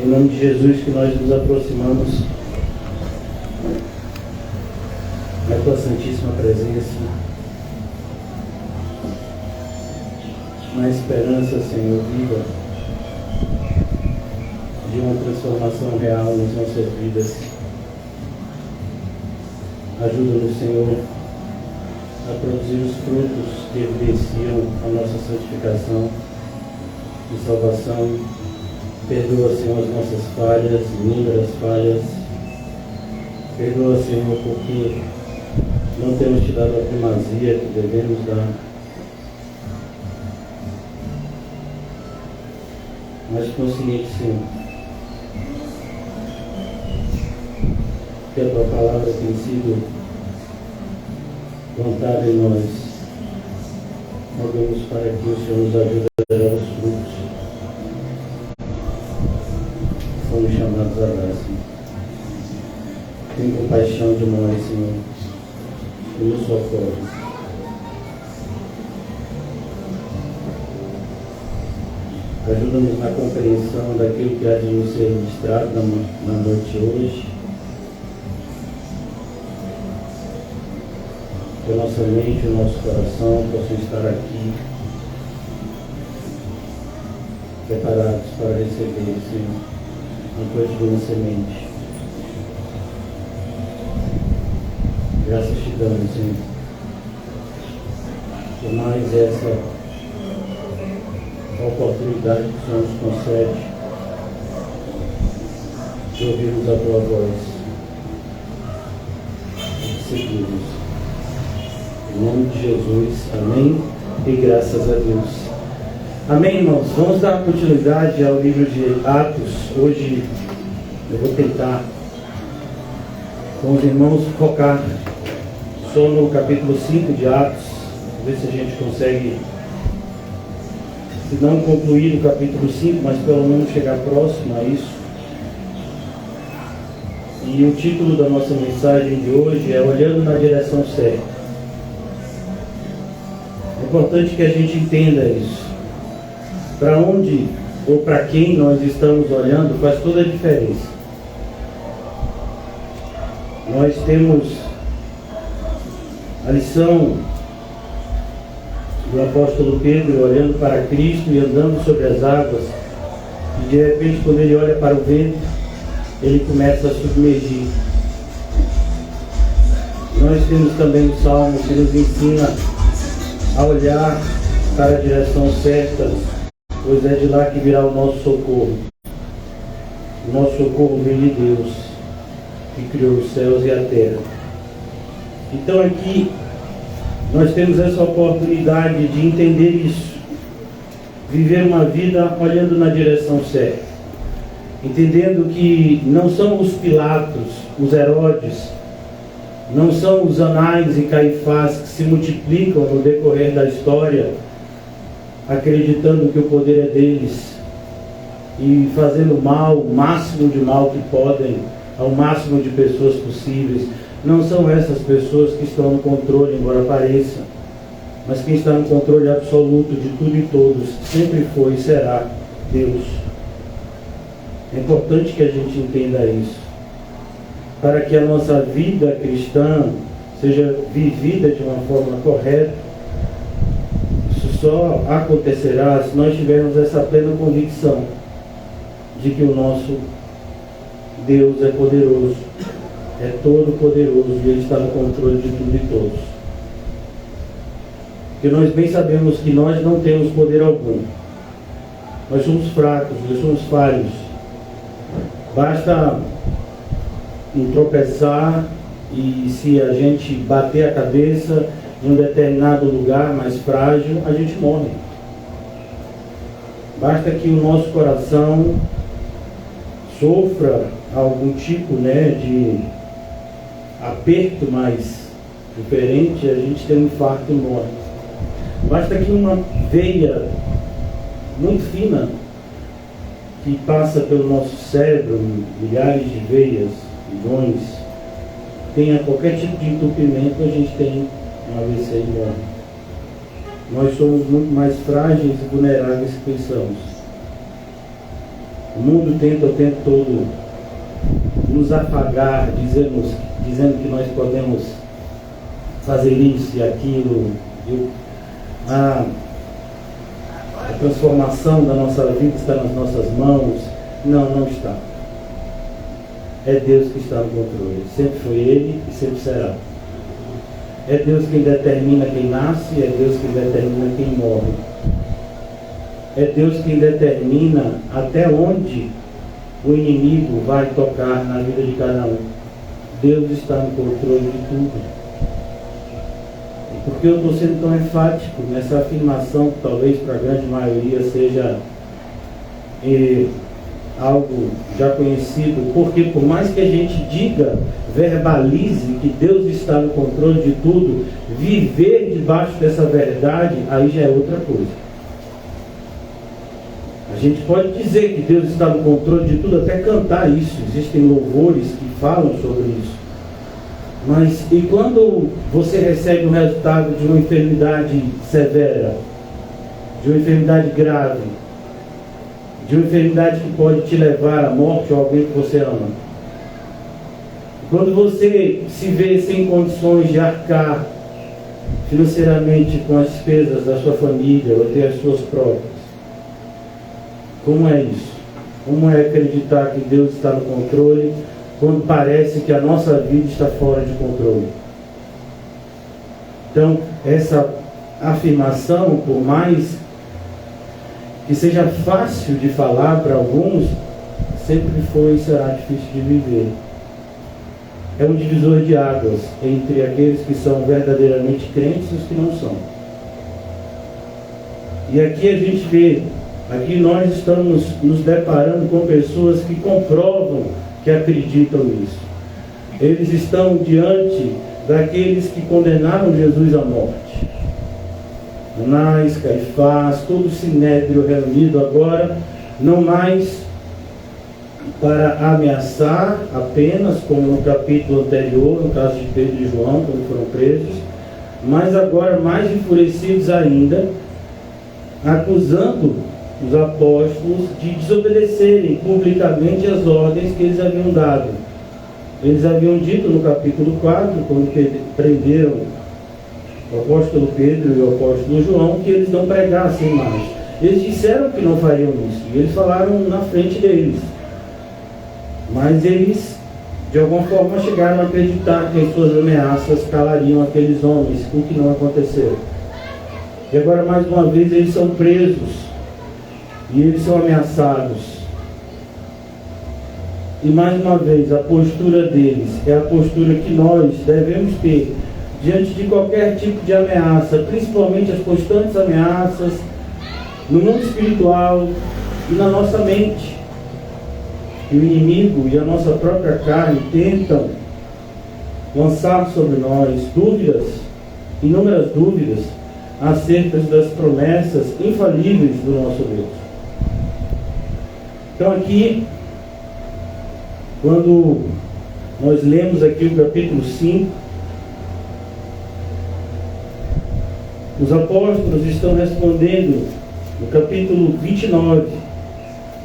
Em nome de Jesus que nós nos aproximamos da Tua Santíssima Presença, na esperança, Senhor, viva de uma transformação real nas nossas vidas. Ajuda-nos, Senhor, a produzir os frutos que evidenciam a nossa santificação e salvação. Perdoa, Senhor, as nossas falhas, inúmeras falhas. Perdoa, Senhor, porque não temos te dado a primazia que devemos dar. Mas consciente, Senhor, que a Tua palavra tem sido plantada em nós. Rogamos para que o Senhor nos ajude a gerar os frutos que fomos chamados a dar, Senhor. Tem compaixão de nós, Senhor, e nos socorre. Ajuda-nos na compreensão daquilo que há de nos ser ministrado na noite de hoje. Que a nossa mente e o nosso coração possam estar aqui preparados para receber, Senhor, uma coisa de uma semente. Graças te damos, Senhor, por mais essa oportunidade que o Senhor nos concede de ouvirmos a Tua voz e de seguirmos. Em nome de Jesus, amém e graças a Deus. Amém, irmãos? Vamos dar continuidade ao livro de Atos. Hoje eu vou tentar com os irmãos focar só no capítulo 5 de Atos. Ver se a gente consegue, se não concluir no capítulo 5, mas pelo menos chegar próximo a isso. E o título da nossa mensagem de hoje é Olhando na Direção Certa. É importante que a gente entenda isso. Para onde ou para quem nós estamos olhando faz toda a diferença. Nós temos a lição do apóstolo Pedro olhando para Cristo e andando sobre as águas, e de repente, quando ele olha para o vento, ele começa a submergir. Nós temos também o Salmo que nos ensina a olhar para a direção certa, pois é de lá que virá o nosso socorro. O nosso socorro vem de Deus, que criou os céus e a terra. Então aqui nós temos essa oportunidade de entender isso, viver uma vida olhando na direção certa, entendendo que não são os Pilatos, os Herodes, não são os Anás e Caifás que se multiplicam no decorrer da história, acreditando que o poder é deles e fazendo mal, o máximo de mal que podem, ao máximo de pessoas possíveis. Não são essas pessoas que estão no controle, embora pareça, mas quem está no controle absoluto de tudo e todos sempre foi e será Deus. É importante que a gente entenda isso, para que a nossa vida cristã seja vivida de uma forma correta. Isso só acontecerá se nós tivermos essa plena convicção de que o nosso Deus é poderoso, é todo poderoso e Ele está no controle de tudo e todos. Porque nós bem sabemos que nós não temos poder algum. Nós somos fracos, nós somos falhos. Basta tropeçar e se a gente bater a cabeça em um determinado lugar mais frágil, a gente morre. Basta que o nosso coração sofra algum tipo, de aperto mais diferente, a gente tem um infarto e morre. Basta que uma veia muito fina que passa pelo nosso cérebro, milhares de veias, milhões, tenha qualquer tipo de entupimento, a gente tem um AVC e morre. Nós somos muito mais frágeis e vulneráveis que pensamos. O mundo tenta o tempo todo nos afagar, dizendo que nós podemos fazer isso e aquilo. A transformação da nossa vida está nas nossas mãos. Não está. É Deus que está no controle. Sempre foi Ele e sempre será. É Deus quem determina quem nasce, é Deus quem determina quem morre. É Deus quem determina até onde o inimigo vai tocar na vida de cada um. Deus está no controle de tudo. E por que eu estou sendo tão enfático nessa afirmação, que talvez para a grande maioria seja algo já conhecido? Porque por mais que a gente diga, verbalize que Deus está no controle de tudo, viver debaixo dessa verdade, aí já é outra coisa. A gente pode dizer que Deus está no controle de tudo, até cantar isso. Existem louvores que falam sobre isso. Mas e quando você recebe o resultado de uma enfermidade severa, de uma enfermidade grave, de uma enfermidade que pode te levar à morte ou alguém que você ama? Quando você se vê sem condições de arcar financeiramente com as despesas da sua família ou ter as suas próprias, como é isso? Como é acreditar que Deus está no controle quando parece que a nossa vida está fora de controle? Então, essa afirmação, por mais que seja fácil de falar para alguns, sempre foi e será difícil de viver. É um divisor de águas entre aqueles que são verdadeiramente crentes e os que não são. E aqui a gente vê, aqui nós estamos nos deparando com pessoas que comprovam que acreditam nisso. Eles estão diante daqueles que condenaram Jesus à morte. Anás, Caifás, todo o sinédrio reunido agora, não mais para ameaçar apenas, como no capítulo anterior, no caso de Pedro e João, quando foram presos, mas agora mais enfurecidos ainda, acusando os apóstolos de desobedecerem publicamente as ordens que eles haviam dado. Eles haviam dito no capítulo 4, quando prenderam o apóstolo Pedro e o apóstolo João, que eles não pregassem mais. Eles disseram que não fariam isso, e eles falaram na frente deles. Mas eles, de alguma forma, chegaram a acreditar que as suas ameaças calariam aqueles homens, o que não aconteceu. E agora, mais uma vez, eles são presos. E eles são ameaçados. E mais uma vez, a postura deles é a postura que nós devemos ter diante de qualquer tipo de ameaça, principalmente as constantes ameaças no mundo espiritual e na nossa mente. E o inimigo e a nossa própria carne tentam lançar sobre nós dúvidas, inúmeras dúvidas, acerca das promessas infalíveis do nosso Deus. Então aqui, quando nós lemos aqui o capítulo 5, os apóstolos estão respondendo no capítulo 29,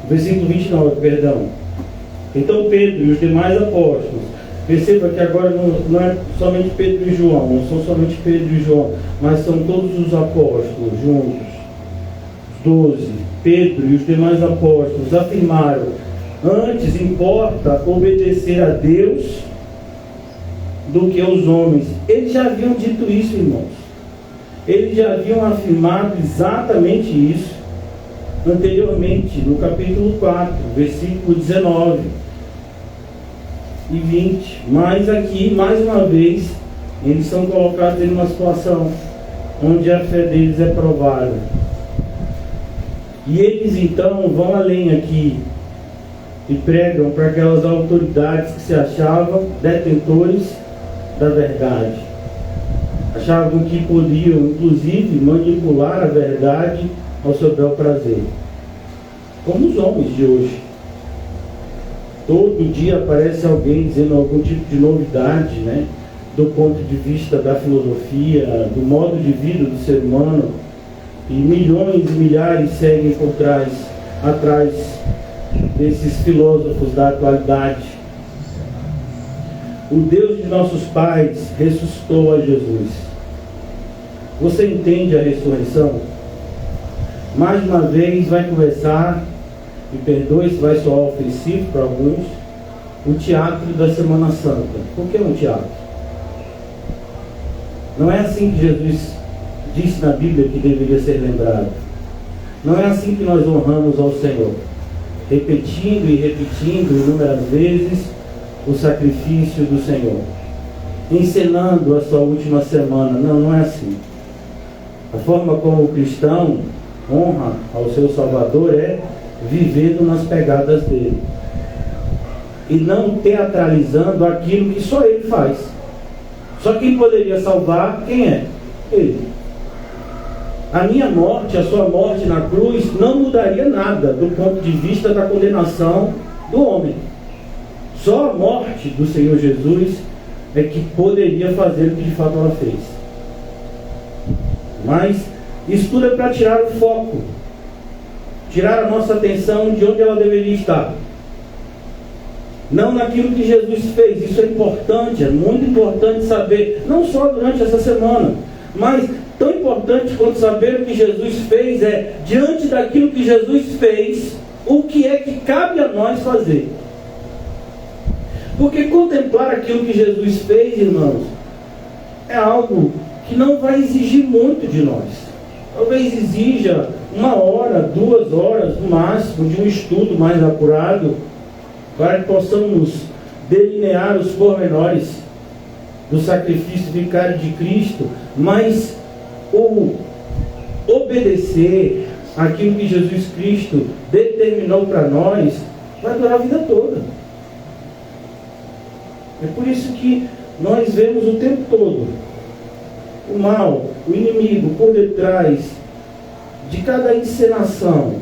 versículo 29, perdão. Então Pedro e os demais apóstolos, perceba que agora não é somente Pedro e João, não são somente Pedro e João, mas são todos os apóstolos juntos, os 12. Pedro e os demais apóstolos afirmaram: antes importa obedecer a Deus do que aos homens. Eles já haviam dito isso, irmãos. Eles já haviam afirmado exatamente isso anteriormente, no capítulo 4, versículo 19 e 20. Mas aqui, mais uma vez, eles são colocados em uma situação onde a fé deles é provada. E eles então vão além aqui e pregam para aquelas autoridades que se achavam detentores da verdade. Achavam que podiam, inclusive, manipular a verdade ao seu bel prazer. Como os homens de hoje. Todo dia aparece alguém dizendo algum tipo de novidade, né? Do ponto de vista da filosofia, do modo de vida do ser humano. E milhões e milhares seguem por trás, atrás desses filósofos da atualidade. O Deus de nossos pais ressuscitou a Jesus. Você entende a ressurreição? Mais uma vez vai começar, me perdoe se vai soar ofensivo para alguns, o teatro da Semana Santa. Por que um teatro? Não é assim que Jesus disse na Bíblia que deveria ser lembrado. Não é assim que nós honramos ao Senhor, repetindo e repetindo inúmeras vezes o sacrifício do Senhor, encenando a sua última semana. Não, não é assim. A forma como o cristão honra ao seu Salvador é vivendo nas pegadas dele e não teatralizando aquilo que só ele faz. Só quem poderia salvar, quem é? Ele. A minha morte, a sua morte na cruz não mudaria nada do ponto de vista da condenação do homem. Só a morte do Senhor Jesus é que poderia fazer o que de fato ela fez. Mas isso tudo é para tirar o foco, tirar a nossa atenção de onde ela deveria estar, não naquilo que Jesus fez. Isso é importante, é muito importante saber, não só durante essa semana, mas tão importante quanto saber o que Jesus fez é, diante daquilo que Jesus fez, o que é que cabe a nós fazer. Porque contemplar aquilo que Jesus fez, irmãos, é algo que não vai exigir muito de nós. Talvez exija 1 hora, 2 horas no máximo de um estudo mais apurado, para que possamos delinear os pormenores do sacrifício vicário de Cristo. Mas o obedecer aquilo que Jesus Cristo determinou para nós vai durar a vida toda. É por isso que nós vemos o tempo todo o mal, o inimigo por detrás de cada encenação,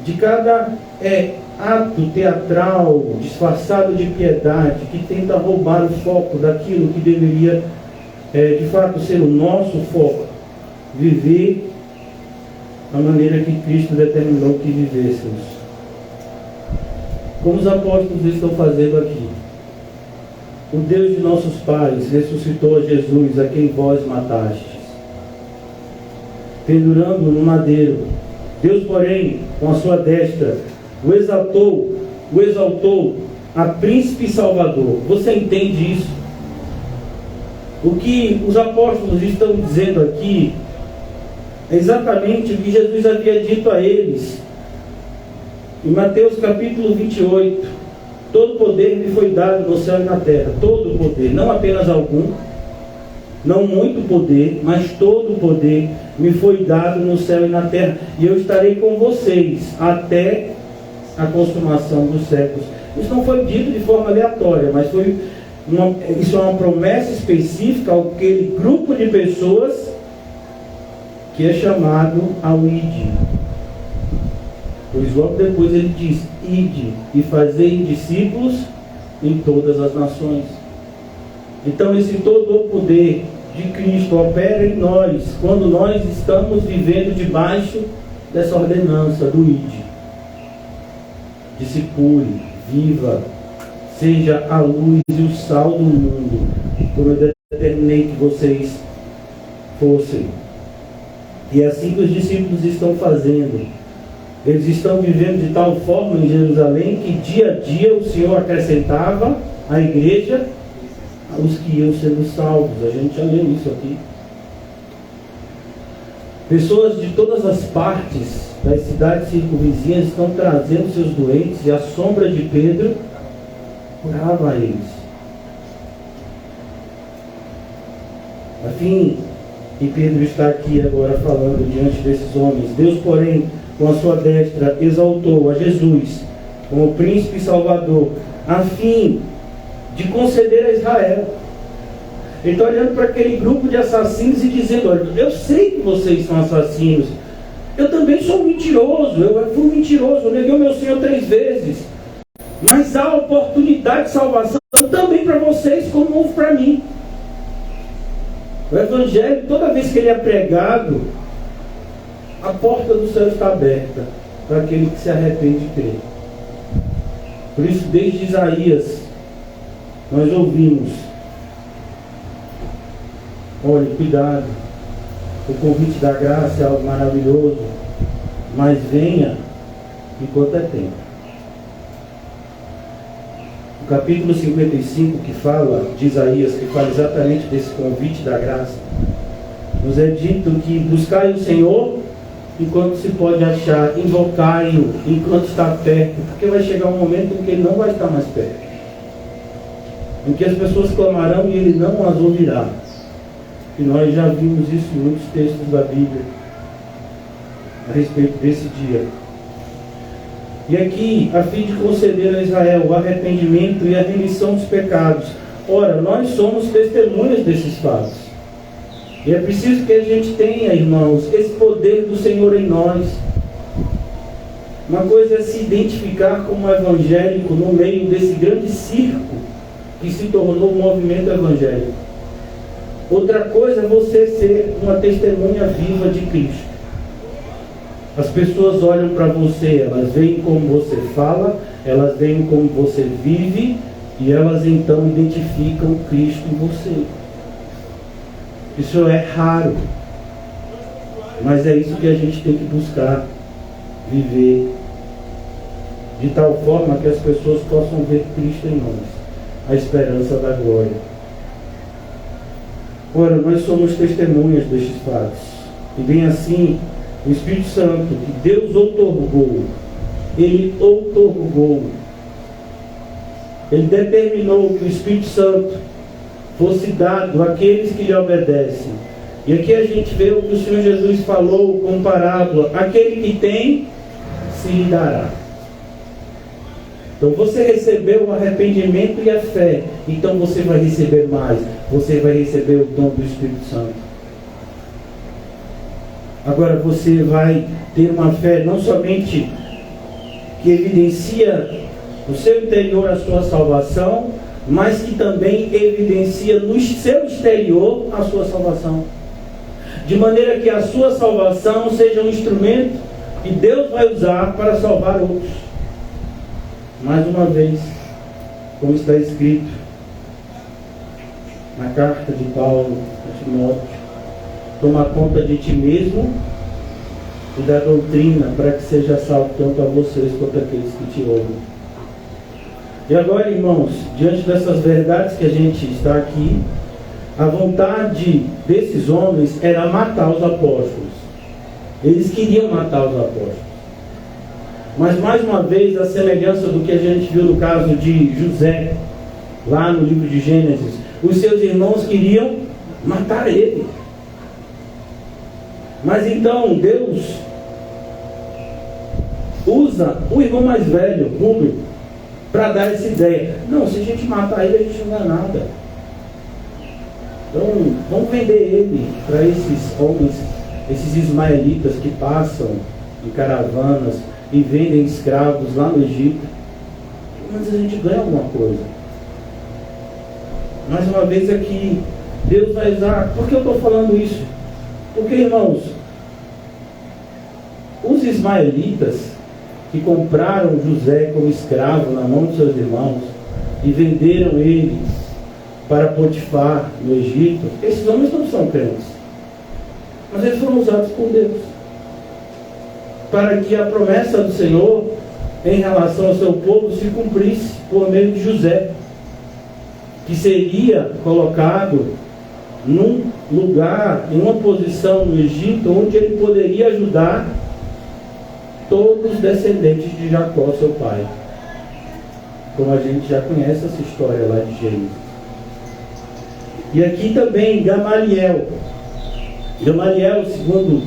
de cada ato teatral disfarçado de piedade, que tenta roubar o foco daquilo que deveria de fato ser o nosso foco, viver a maneira que Cristo determinou que vivêssemos, como os apóstolos estão fazendo aqui. O Deus de nossos pais ressuscitou a Jesus, a quem vós matastes, pendurando no madeiro. Deus, porém, com a sua destra, o exaltou a príncipe salvador. Você entende isso? O que os apóstolos estão dizendo aqui é exatamente o que Jesus havia dito a eles em Mateus capítulo 28. Todo poder me foi dado no céu e na terra. Todo poder, não apenas algum, não muito poder, mas todo poder me foi dado no céu e na terra. E eu estarei com vocês até a consumação dos séculos. Isso não foi dito de forma aleatória, mas isso é uma promessa específica àquele grupo de pessoas que é chamado ao ID. Pois logo depois ele diz: ide e fazei discípulos em todas as nações. Então esse todo o poder de Cristo opera em nós quando nós estamos vivendo debaixo dessa ordenança do ide. Discipule, viva, seja a luz e o sal do mundo, como eu determinei que vocês fossem. E é assim que os discípulos estão fazendo. Eles estão vivendo de tal forma em Jerusalém que dia a dia o Senhor acrescentava à igreja os que iam sendo salvos. A gente já leu isso aqui. Pessoas de todas as partes das cidades circunvizinhas estão trazendo seus doentes, e a sombra de Pedro curava eles. Afim, e Pedro está aqui agora falando diante desses homens. Deus, porém, com a sua destra, exaltou a Jesus como príncipe e salvador, a fim de conceder a Israel. Ele está olhando para aquele grupo de assassinos e dizendo: olha, eu sei que vocês são assassinos, eu também sou um mentiroso, eu fui um mentiroso, eu neguei o meu Senhor 3 vezes, mas há oportunidade de salvação também para vocês, como houve para mim. O Evangelho, toda vez que ele é pregado, a porta do céu está aberta para aquele que se arrepende e crê. Por isso, desde Isaías, nós ouvimos: olhe, cuidado, o convite da graça é algo maravilhoso, mas venha enquanto é tempo. O capítulo 55 que fala de Isaías, que fala exatamente desse convite da graça, nos é dito que buscai o Senhor enquanto se pode achar, invocai-o enquanto está perto, porque vai chegar um momento em que ele não vai estar mais perto, em que as pessoas clamarão e ele não as ouvirá. E nós já vimos isso em muitos textos da Bíblia a respeito desse dia. E aqui, a fim de conceder a Israel o arrependimento e a remissão dos pecados. Ora, nós somos testemunhas desses fatos. E é preciso que a gente tenha, irmãos, esse poder do Senhor em nós. Uma coisa é se identificar como evangélico no meio desse grande circo que se tornou o movimento evangélico. Outra coisa é você ser uma testemunha viva de Cristo. As pessoas olham para você, elas veem como você fala, elas veem como você vive, e elas então identificam Cristo em você. Isso é raro, mas é isso que a gente tem que buscar viver, de tal forma que as pessoas possam ver Cristo em nós, a esperança da glória. Ora, nós somos testemunhas destes fatos, e bem assim, o Espírito Santo, que Deus outorgou, Ele outorgou, Ele determinou que o Espírito Santo fosse dado àqueles que lhe obedecem. E aqui a gente vê o que o Senhor Jesus falou com parábola: aquele que tem, se lhe dará. Então você recebeu o arrependimento e a fé, então você vai receber mais, você vai receber o dom do Espírito Santo. Agora você vai ter uma fé não somente que evidencia no seu interior a sua salvação, mas que também evidencia no seu exterior a sua salvação. De maneira que a sua salvação seja um instrumento que Deus vai usar para salvar outros. Mais uma vez, como está escrito na carta de Paulo a Timóteo: toma conta de ti mesmo e da doutrina, para que seja salvo tanto a vocês quanto aqueles que te ouvem. E agora, irmãos, diante dessas verdades que a gente está aqui, a vontade desses homens era matar os apóstolos. Eles queriam matar os apóstolos. Mas mais uma vez, a semelhança do que a gente viu no caso de José, lá no livro de Gênesis, os seus irmãos queriam matar ele. Mas então Deus usa o irmão mais velho, Rubem, para dar essa ideia: não, se a gente matar ele, a gente não dá nada. Então vamos vender ele para esses homens, esses ismaelitas que passam em caravanas e vendem escravos lá no Egito. Mas a gente ganha alguma coisa. Mais uma vez aqui, Deus vai usar. Por que eu estou falando isso? Porque, irmãos, os ismaelitas que compraram José como escravo na mão de seus irmãos e venderam ele para Potifar no Egito, esses homens não são crentes, mas eles foram usados por Deus para que a promessa do Senhor em relação ao seu povo se cumprisse por meio de José, que seria colocado num lugar, em uma posição no Egito, onde ele poderia ajudar todos os descendentes de Jacó, seu pai. Como a gente já conhece essa história lá de Gênesis. E aqui também Gamaliel. Gamaliel, segundo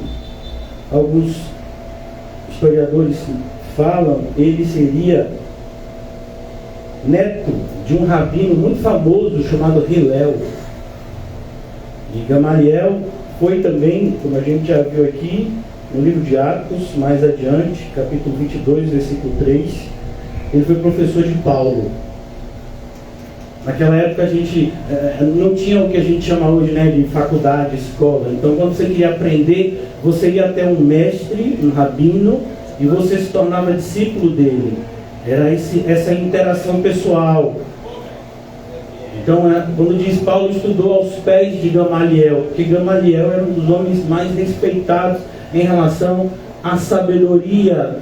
alguns historiadores falam, ele seria neto de um rabino muito famoso chamado Hillel. E Gamaliel foi também, como a gente já viu aqui no livro de Atos, mais adiante, capítulo 22, versículo 3, ele foi professor de Paulo. Naquela época a gente não tinha o que a gente chama hoje, né, de faculdade, escola. Então quando você queria aprender, você ia até um mestre, um rabino, e você se tornava discípulo dele. Era essa interação pessoal. Então, quando diz Paulo estudou aos pés de Gamaliel, porque Gamaliel era um dos homens mais respeitados em relação à sabedoria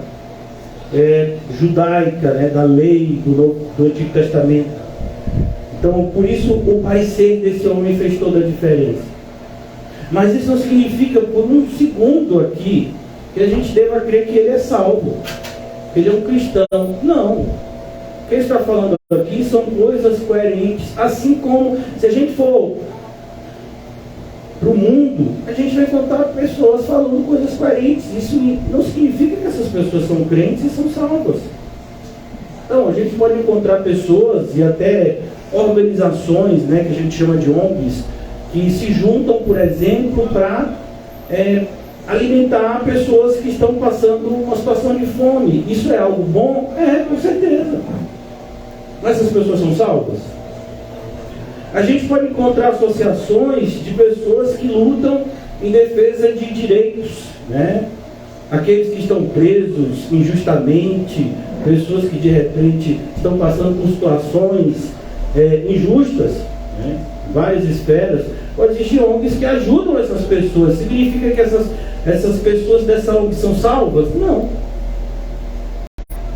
judaica, né, da lei do Antigo Testamento. Então, por isso, o parecer desse homem fez toda a diferença. Mas isso não significa, por um segundo aqui, que a gente deva crer que ele é salvo, que ele é um cristão. Não. O que ele está falando aqui são coisas coerentes. Assim como, se a gente for para o mundo, a gente vai encontrar pessoas falando coisas coerentes. Isso não significa que essas pessoas são crentes e são salvas. Então, a gente pode encontrar pessoas e até organizações, né, que a gente chama de ONGs, que se juntam, por exemplo, para alimentar pessoas que estão passando uma situação de fome. Isso é algo bom? É, com certeza. Mas essas pessoas são salvas? A gente pode encontrar associações de pessoas que lutam em defesa de direitos, né? Aqueles que estão presos injustamente, pessoas que de repente estão passando por situações injustas, né? Várias esferas. Pode existir ONGs que ajudam essas pessoas. Significa que essas pessoas dessa ONG são salvas? Não.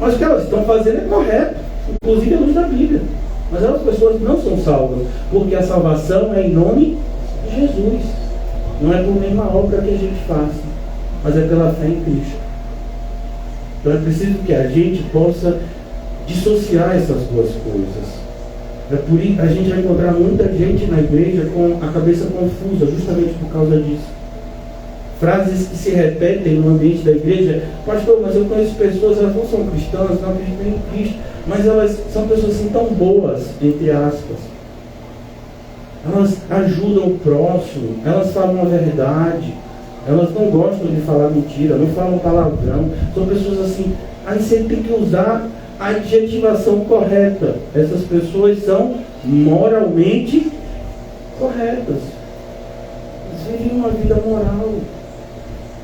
Mas o que elas estão fazendo é correto, inclusive à luz da Bíblia. Mas elas pessoas não são salvas, porque a salvação é em nome de Jesus. Não é por nenhuma obra que a gente faça, mas é pela fé em Cristo. Então é preciso que a gente possa dissociar essas duas coisas. Por isso, a gente vai encontrar muita gente na igreja com a cabeça confusa, justamente por causa disso. Frases que se repetem no ambiente da igreja: pastor, mas eu conheço pessoas, elas não são cristãs, não acreditam em Cristo, mas elas são pessoas assim tão boas, entre aspas. Elas ajudam o próximo, elas falam a verdade, elas não gostam de falar mentira, não falam palavrão, são pessoas assim. Aí você tem que usar a adjetivação correta. Essas pessoas são moralmente corretas. Eles vivem uma vida moral.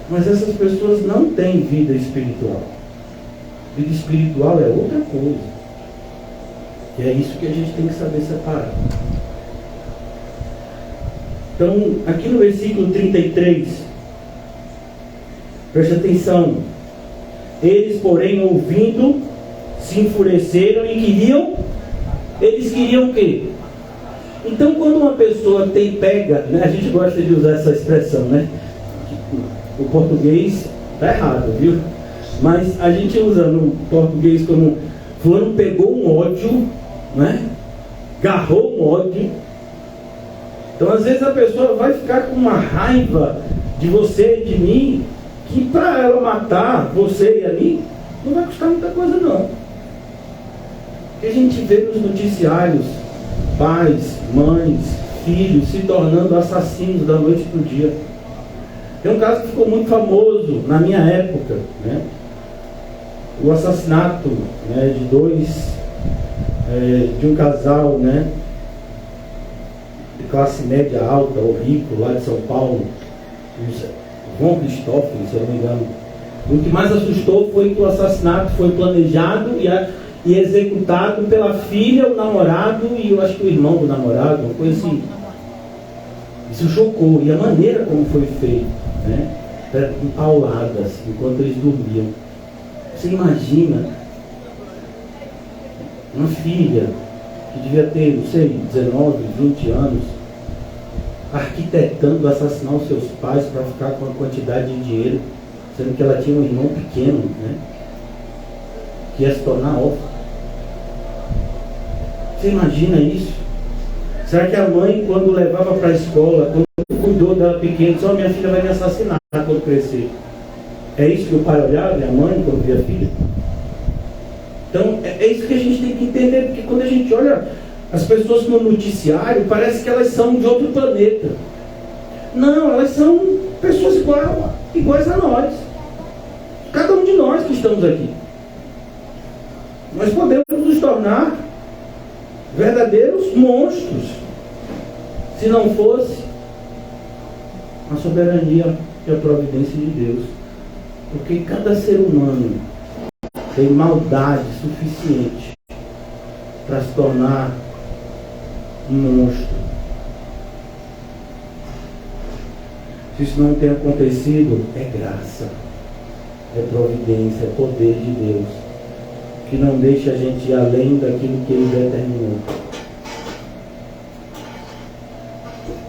Mas essas pessoas não têm vida espiritual. Vida espiritual é outra coisa. E é isso que a gente tem que saber separar. Então, aqui no versículo 33, preste atenção. Eles, porém, ouvindo, se enfureceram e eles queriam o quê? Então, quando uma pessoa pega, né, a gente gosta de usar essa expressão, né? O português está errado, viu? Mas a gente usa no português como fulano pegou um ódio, né? Garrou um ódio. Então, às vezes a pessoa vai ficar com uma raiva de você e de mim, que para ela matar você e a mim, não vai custar muita coisa, não. Que a gente vê nos noticiários pais, mães, filhos se tornando assassinos da noite para o dia. Tem um caso que ficou muito famoso na minha época, né? O assassinato, né, de um casal, né, de classe média alta ou rico lá de São Paulo, João Cristófilo, se eu não me engano. O que mais assustou foi que o assassinato foi planejado e executado pela filha, o namorado e eu acho que o irmão do namorado, uma coisa assim. Isso chocou. E a maneira como foi feito, né? Pauladas enquanto eles dormiam. Você imagina uma filha que devia ter, não sei, 19, 20 anos, arquitetando assassinar os seus pais para ficar com a quantidade de dinheiro, sendo que ela tinha um irmão pequeno, né? Que ia se tornar órfão. Você imagina isso? Será que a mãe, quando levava para a escola, quando cuidou dela pequena, disse: minha filha vai me assassinar quando crescer? É isso que o pai olhava, e a mãe, quando via a filha? Então, é isso que a gente tem que entender, porque quando a gente olha as pessoas no noticiário, parece que elas são de outro planeta. Não, elas são pessoas iguais a nós. Cada um de nós que estamos aqui. Nós podemos nos tornar verdadeiros monstros se não fosse a soberania e a providência de Deus. Porque cada ser humano tem maldade suficiente para se tornar um monstro. Se isso não tem acontecido, é graça, é providência, é poder de Deus, que não deixa a gente ir além daquilo que Ele determinou.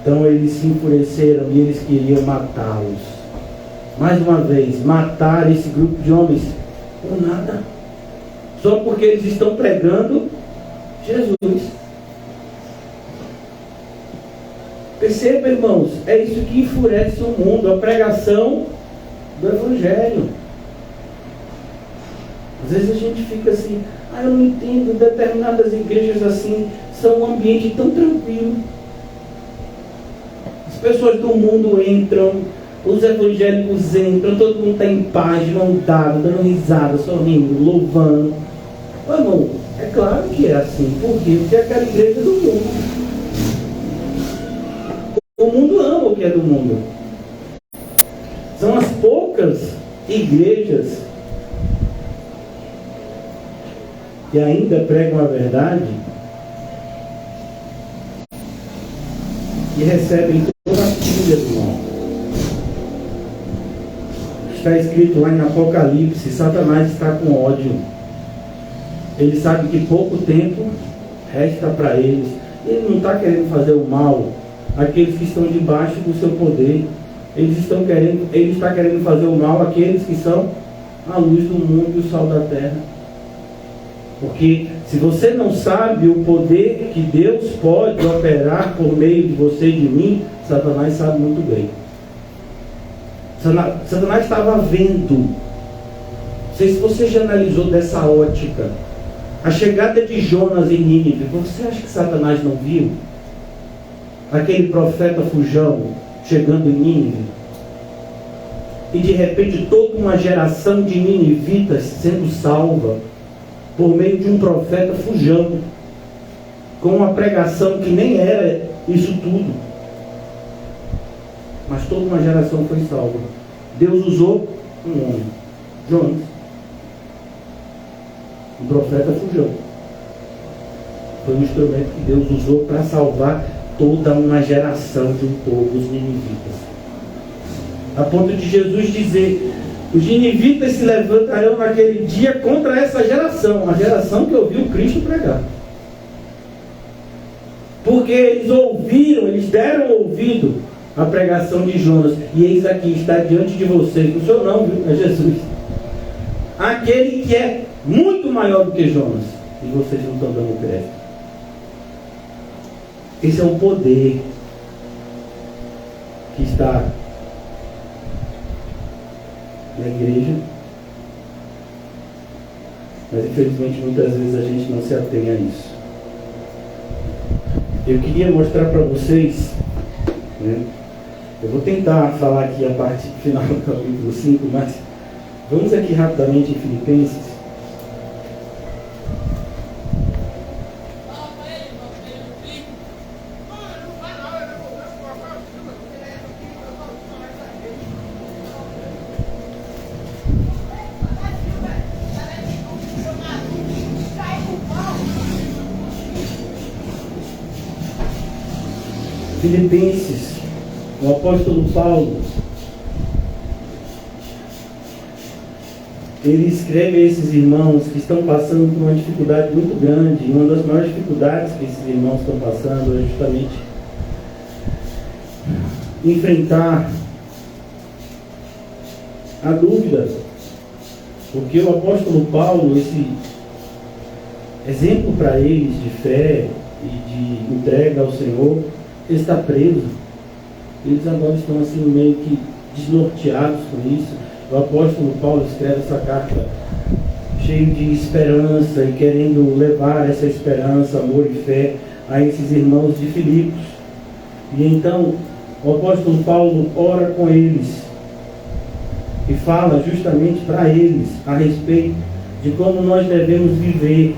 Então eles se enfureceram e eles queriam matá-los. Mais uma vez, matar esse grupo de homens por nada, só porque eles estão pregando Jesus. Perceba, irmãos, é isso que enfurece o mundo, a pregação do Evangelho. Às vezes a gente fica assim, eu não entendo, determinadas igrejas assim, são um ambiente tão tranquilo. As pessoas do mundo entram, os evangélicos entram, todo mundo está em paz, de mão dada, dando risada, sorrindo, louvando. Irmão, é claro que é assim. Por quê? Porque é aquela igreja do mundo. O mundo ama o que é do mundo. São as poucas igrejas que ainda pregam a verdade e recebem toda a filha do mal. Está escrito lá em Apocalipse, Satanás está com ódio. Ele sabe que pouco tempo resta para eles. Ele não está querendo fazer o mal àqueles que estão debaixo do seu poder. Ele está querendo fazer o mal àqueles que são a luz do mundo e o sal da terra. Porque se você não sabe o poder que Deus pode operar por meio de você e de mim, Satanás sabe muito bem. Satanás estava vendo. Não sei se você já analisou dessa ótica a chegada de Jonas em Nínive. Você acha que Satanás não viu aquele profeta fujão chegando em Nínive? E de repente toda uma geração de ninivitas sendo salva por meio de um profeta fujão, com uma pregação que nem era isso tudo, mas toda uma geração foi salva. Deus usou um homem, Jonas, um profeta fujão. Foi um instrumento que Deus usou para salvar toda uma geração de um povo, os ninivitas. A ponto de Jesus dizer: os ninivitas se levantarão naquele dia contra essa geração, a geração que ouviu Cristo pregar. Porque eles ouviram, eles deram ouvido à pregação de Jonas. E eis aqui, está diante de vocês, não sou não, viu? É Jesus. Aquele que é muito maior do que Jonas. E vocês não estão dando crédito. Esse é o poder que está na igreja, mas infelizmente muitas vezes a gente não se atém a isso. Eu queria mostrar para vocês, né? Eu vou tentar falar aqui a parte final do capítulo 5, mas vamos aqui rapidamente em Filipenses. Filipenses, o apóstolo Paulo, ele escreve a esses irmãos que estão passando por uma dificuldade muito grande. E uma das maiores dificuldades que esses irmãos estão passando é justamente enfrentar a dúvida. Porque o apóstolo Paulo, esse exemplo para eles de fé e de entrega ao Senhor, ele está preso. Eles agora estão assim meio que desnorteados com isso. O apóstolo Paulo escreve essa carta cheio de esperança e querendo levar essa esperança, amor e fé a esses irmãos de Filipos. E então o apóstolo Paulo ora com eles e fala justamente para eles a respeito de como nós devemos viver.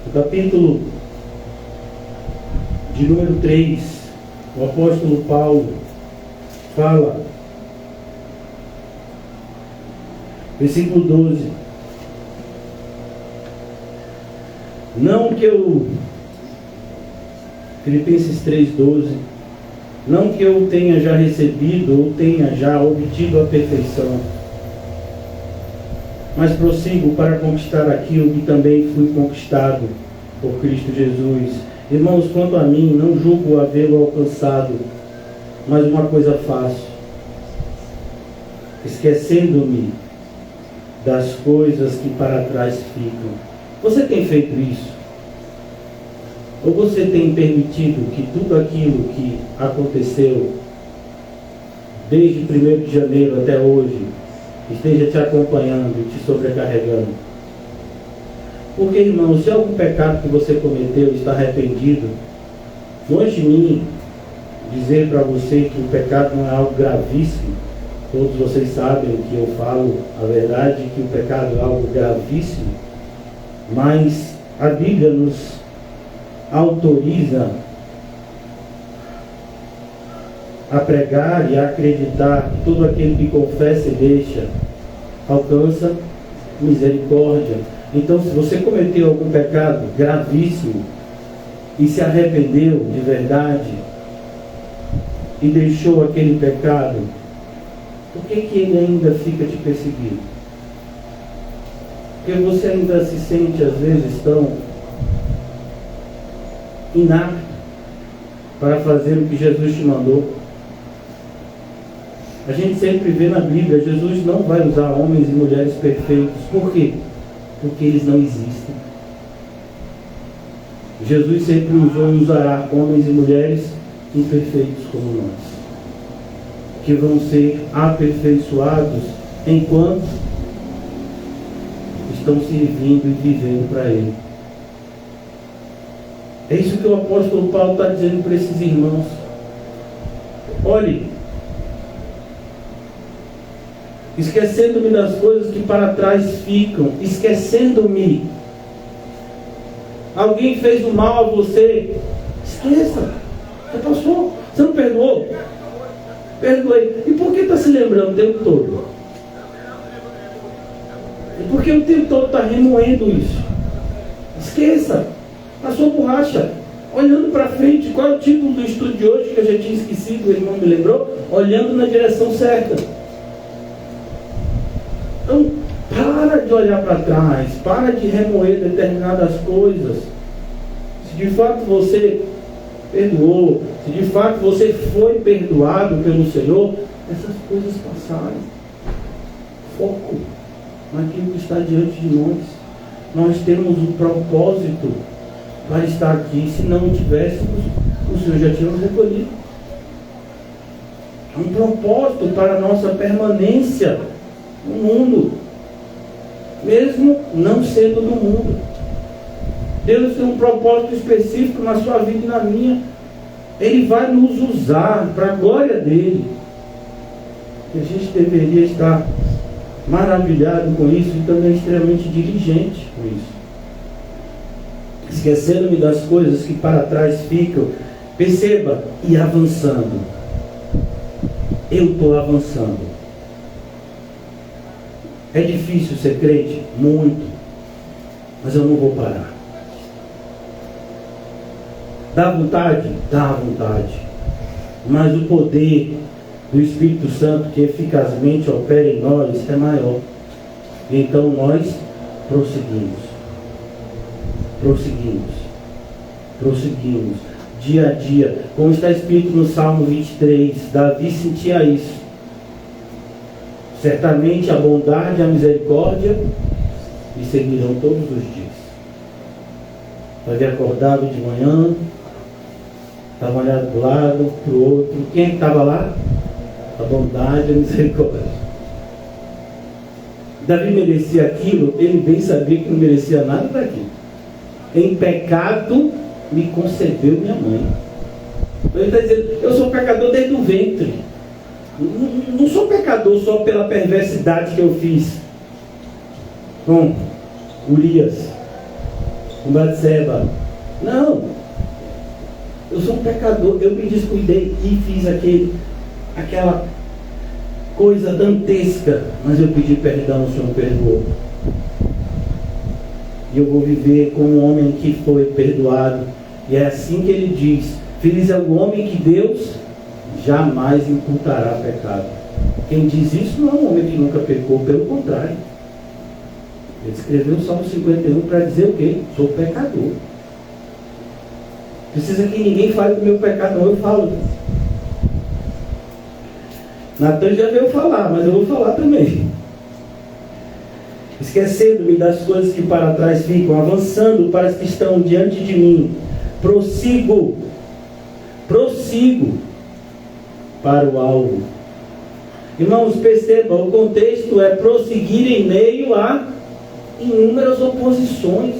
O capítulo de número 3, o apóstolo Paulo fala Versículo 12. Não que eu... Filipenses 3:12. Não que eu tenha já recebido ou tenha já obtido a perfeição, mas prossigo para conquistar aquilo que também fui conquistado por Cristo Jesus. Irmãos, quanto a mim, não julgo havê-lo alcançado, mas uma coisa faço, esquecendo-me das coisas que para trás ficam. Você tem feito isso? Ou você tem permitido que tudo aquilo que aconteceu desde 1º de janeiro até hoje esteja te acompanhando e te sobrecarregando? Porque, irmão, se algum pecado que você cometeu está arrependido, longe de mim dizer para você que o pecado não é algo gravíssimo. Todos vocês sabem que eu falo a verdade, que o pecado é algo gravíssimo, mas a Bíblia nos autoriza a pregar e a acreditar que todo aquele que confessa e deixa alcança misericórdia. Então, se você cometeu algum pecado gravíssimo e se arrependeu de verdade e deixou aquele pecado, por que ele ainda fica te perseguindo? Porque você ainda se sente às vezes tão inapto para fazer o que Jesus te mandou. A gente sempre vê na Bíblia, Jesus não vai usar homens e mulheres perfeitos. Por quê? Porque eles não existem. Jesus sempre usou e usará homens e mulheres imperfeitos como nós, que vão ser aperfeiçoados enquanto estão servindo e vivendo para Ele. É isso que o apóstolo Paulo está dizendo para esses irmãos. Olhe, esquecendo-me das coisas que para trás ficam, esquecendo-me. Alguém fez o mal a você, esqueça, já passou, você não perdoou? Perdoei. E por que está se lembrando o tempo todo? E por que o tempo todo está remoendo isso? Esqueça. Passou borracha. Olhando para frente. Qual é o título do estudo de hoje que eu já tinha esquecido, o irmão me lembrou? Olhando na direção certa. Então, para de olhar para trás. Para de remoer determinadas coisas. Se de fato você perdoou, se de fato você foi perdoado pelo Senhor, essas coisas passaram. Foco naquilo que está diante de nós. Nós temos um propósito para estar aqui. Se não tivéssemos, o Senhor já tinha nos recolhido. Um propósito para a nossa permanência no mundo, mesmo não sendo do mundo. Deus tem um propósito específico na sua vida e na minha. Ele vai nos usar para a glória dele. E a gente deveria estar maravilhado com isso e também extremamente diligente com isso. Esquecendo-me das coisas que para trás ficam. Perceba, e avançando. Eu estou avançando. É difícil ser crente? Muito. Mas eu não vou parar. Dá vontade? Dá vontade. Mas o poder do Espírito Santo que eficazmente opera em nós é maior. E então nós prosseguimos. Prosseguimos. Dia a dia. Como está escrito no Salmo 23, Davi sentia isso. Certamente a bondade e a misericórdia me seguirão todos os dias. Davi acordava de manhã, estava olhando para o lado, para o outro. Quem é que estava lá? A bondade e a misericórdia. Davi merecia aquilo, ele bem sabia que não merecia nada daquilo. Em pecado me concebeu minha mãe. Ele está dizendo, eu sou pecador desde o ventre. Não sou pecador só pela perversidade que eu fiz com Urias, com Batseba. Não. Eu sou um pecador. Eu me descuidei e fiz aquela coisa dantesca, mas eu pedi perdão, o Senhor perdoou. E eu vou viver como um homem que foi perdoado. E é assim que ele diz: feliz é o homem que Deus jamais imputará pecado. Quem diz isso não é um homem que nunca pecou, pelo contrário. Ele escreveu o Salmo 51 para dizer o quê? Sou pecador. Precisa que ninguém fale do meu pecado, não, eu falo. Natan já veio falar, mas eu vou falar também. Esquecendo-me das coisas que para trás ficam, avançando para as que estão diante de mim, prossigo para o alvo. Irmãos, percebam, o contexto é prosseguir em meio a inúmeras oposições.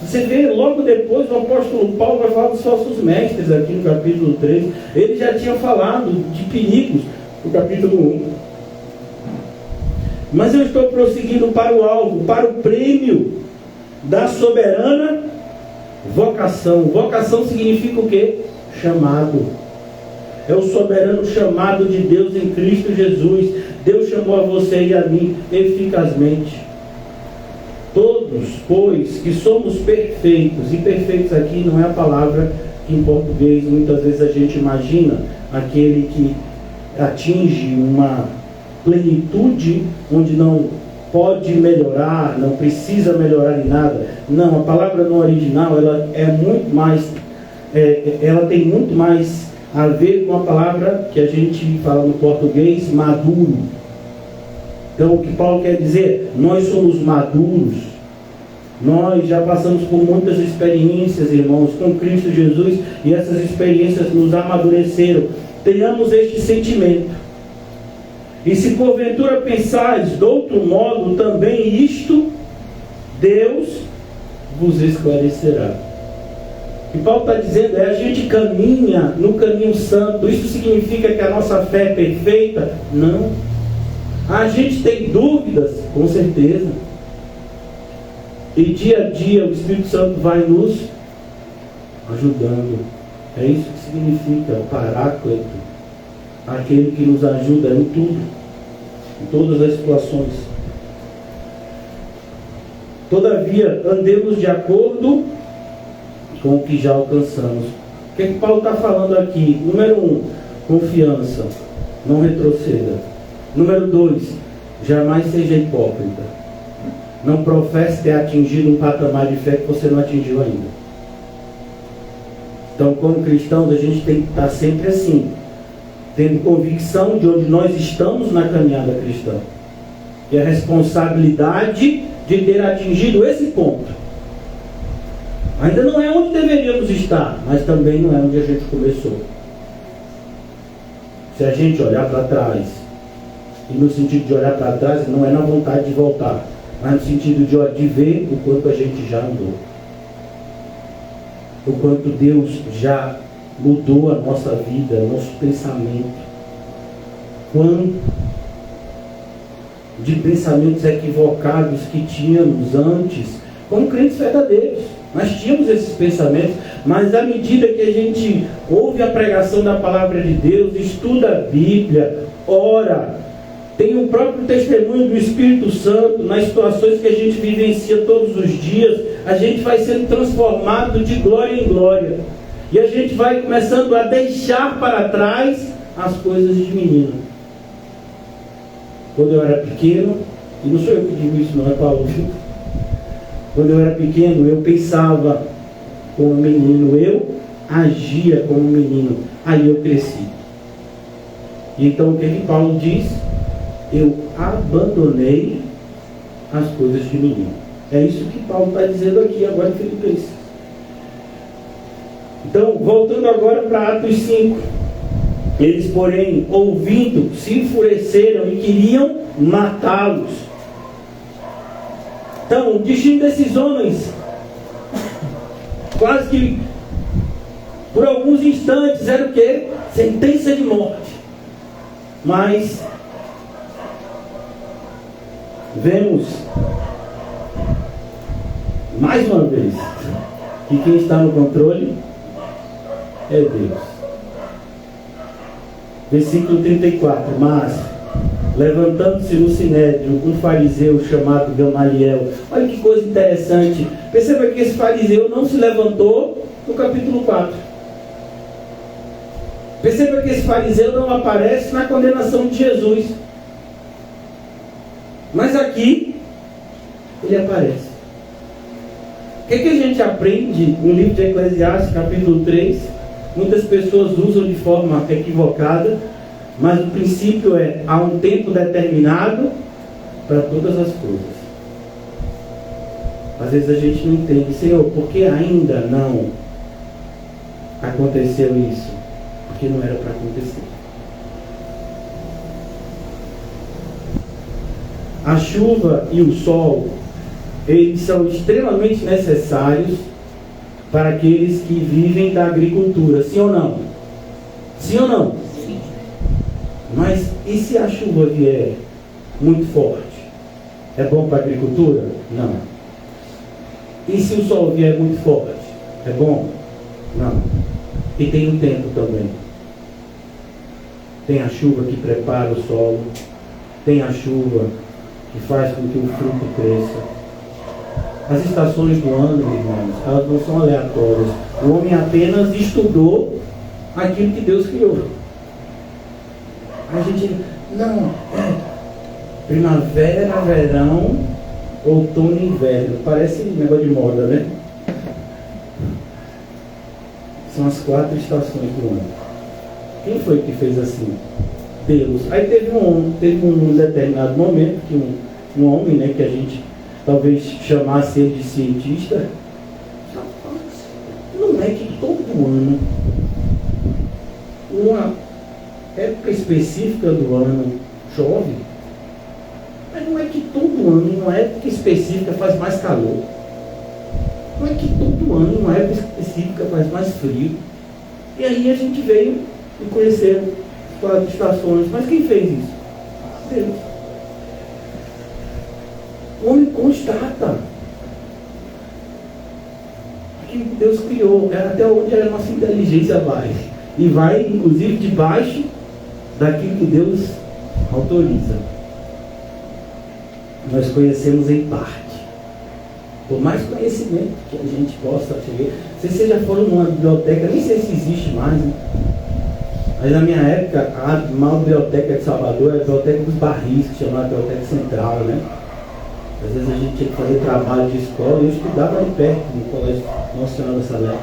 Você vê logo depois o apóstolo Paulo vai falar dos falsos mestres aqui no capítulo 3. Ele já tinha falado de perigos no capítulo 1. Mas eu estou prosseguindo para o alvo, para o prêmio da soberana vocação. Vocação significa o quê? Chamado. É o soberano chamado de Deus em Cristo Jesus. Deus chamou a você e a mim eficazmente. Todos, pois, que somos perfeitos, e perfeitos aqui não é a palavra que em português muitas vezes a gente imagina, aquele que atinge uma plenitude onde não pode melhorar, não precisa melhorar em nada. Não, a palavra no original ela é muito mais, ela tem muito mais a ver com a palavra que a gente fala no português, maduro. Então o que Paulo quer dizer? Nós somos maduros. Nós já passamos por muitas experiências, irmãos, com Cristo Jesus, e essas experiências nos amadureceram. Tenhamos este sentimento. E se porventura pensares de outro modo, também isto Deus vos esclarecerá. O que Paulo está dizendo é: a gente caminha no caminho santo. Isso significa que a nossa fé é perfeita? Não. A gente tem dúvidas? Com certeza. E dia a dia o Espírito Santo vai nos ajudando. É isso que significa o Paráclito, aquele que nos ajuda em tudo, em todas as situações. Todavia, andemos de acordo com o que já alcançamos. O que é que Paulo está falando aqui? Número 1, confiança, não retroceda. Número 2, jamais seja hipócrita. Não professe ter atingido um patamar de fé que você não atingiu ainda. Então, como cristãos, a gente tem que estar sempre assim, tendo convicção de onde nós estamos na caminhada cristã. E a responsabilidade de ter atingido esse ponto. Ainda não é onde deveríamos estar, mas também não é onde a gente começou. Se a gente olhar para trás, e no sentido de olhar para trás, não é na vontade de voltar, mas no sentido de ver o quanto a gente já andou. O quanto Deus já mudou a nossa vida, o nosso pensamento. Quanto de pensamentos equivocados que tínhamos antes, como crentes verdadeiros. Nós tínhamos esses pensamentos, mas à medida que a gente ouve a pregação da palavra de Deus, estuda a Bíblia, ora, tem o próprio testemunho do Espírito Santo nas situações que a gente vivencia todos os dias, a gente vai sendo transformado de glória em glória. E a gente vai começando a deixar para trás as coisas de menino. Quando eu era pequeno, e não sou eu que digo isso, não é Paulo. Quando eu era pequeno, eu pensava como menino, eu agia como menino. Aí eu cresci. E então o que Paulo diz? Eu abandonei as coisas de menino. É isso que Paulo está dizendo aqui agora em Filipenses. Então, voltando agora para Atos 5. Eles, porém, ouvindo, se enfureceram e queriam matá-los. Então, o destino desses homens, quase que por alguns instantes, era o quê? Sentença de morte. Mas vemos mais uma vez que quem está no controle é Deus. Versículo 34. Mas levantando-se no sinédrio um fariseu chamado Gamaliel. Olha que coisa interessante. Perceba que esse fariseu não se levantou no capítulo 4. Perceba que esse fariseu não aparece na condenação de Jesus. Mas aqui, ele aparece. O que a gente aprende no livro de Eclesiastes, capítulo 3? Muitas pessoas usam de forma equivocada, mas o princípio é: há um tempo determinado para todas as coisas. Às vezes a gente não entende, Senhor, por que ainda não aconteceu isso? Porque não era para acontecer. A chuva e o sol, eles são extremamente necessários para aqueles que vivem da agricultura, sim ou não? Sim ou não? Sim. Mas e se a chuva vier muito forte? É bom para a agricultura? Não. E se o sol vier muito forte? É bom? Não. E tem o tempo também. Tem a chuva que prepara o solo, tem a chuva que faz com que o fruto cresça. As estações do ano, irmãos, elas não são aleatórias. O homem apenas estudou aquilo que Deus criou. A gente, não, primavera, verão, outono e inverno. Parece um negócio de moda, né? São as 4 estações do ano. Quem foi que fez assim? Deus. Aí teve um determinado momento que um homem, né, que a gente talvez chamasse ele de cientista, não é que todo ano, uma época específica do ano chove, mas não é que todo ano, em uma época específica, faz mais calor. Não é que todo ano, em uma época específica, faz mais frio. E aí a gente veio e conheceu 4 estações. Mas quem fez isso? Deus. O homem constata aquilo que Deus criou, até onde a nossa inteligência vai. E vai, inclusive, debaixo daquilo que Deus autoriza. Nós conhecemos em parte. Por mais conhecimento que a gente possa ter. Se vocês já foram numa biblioteca, nem sei se existe mais, né? Mas na minha época, a maior biblioteca de Salvador é a biblioteca dos Barris, que chamava Biblioteca Central, né? Às vezes a gente tinha que fazer trabalho de escola e eu estudava ali perto, no colégio Nossa Senhora da Salete.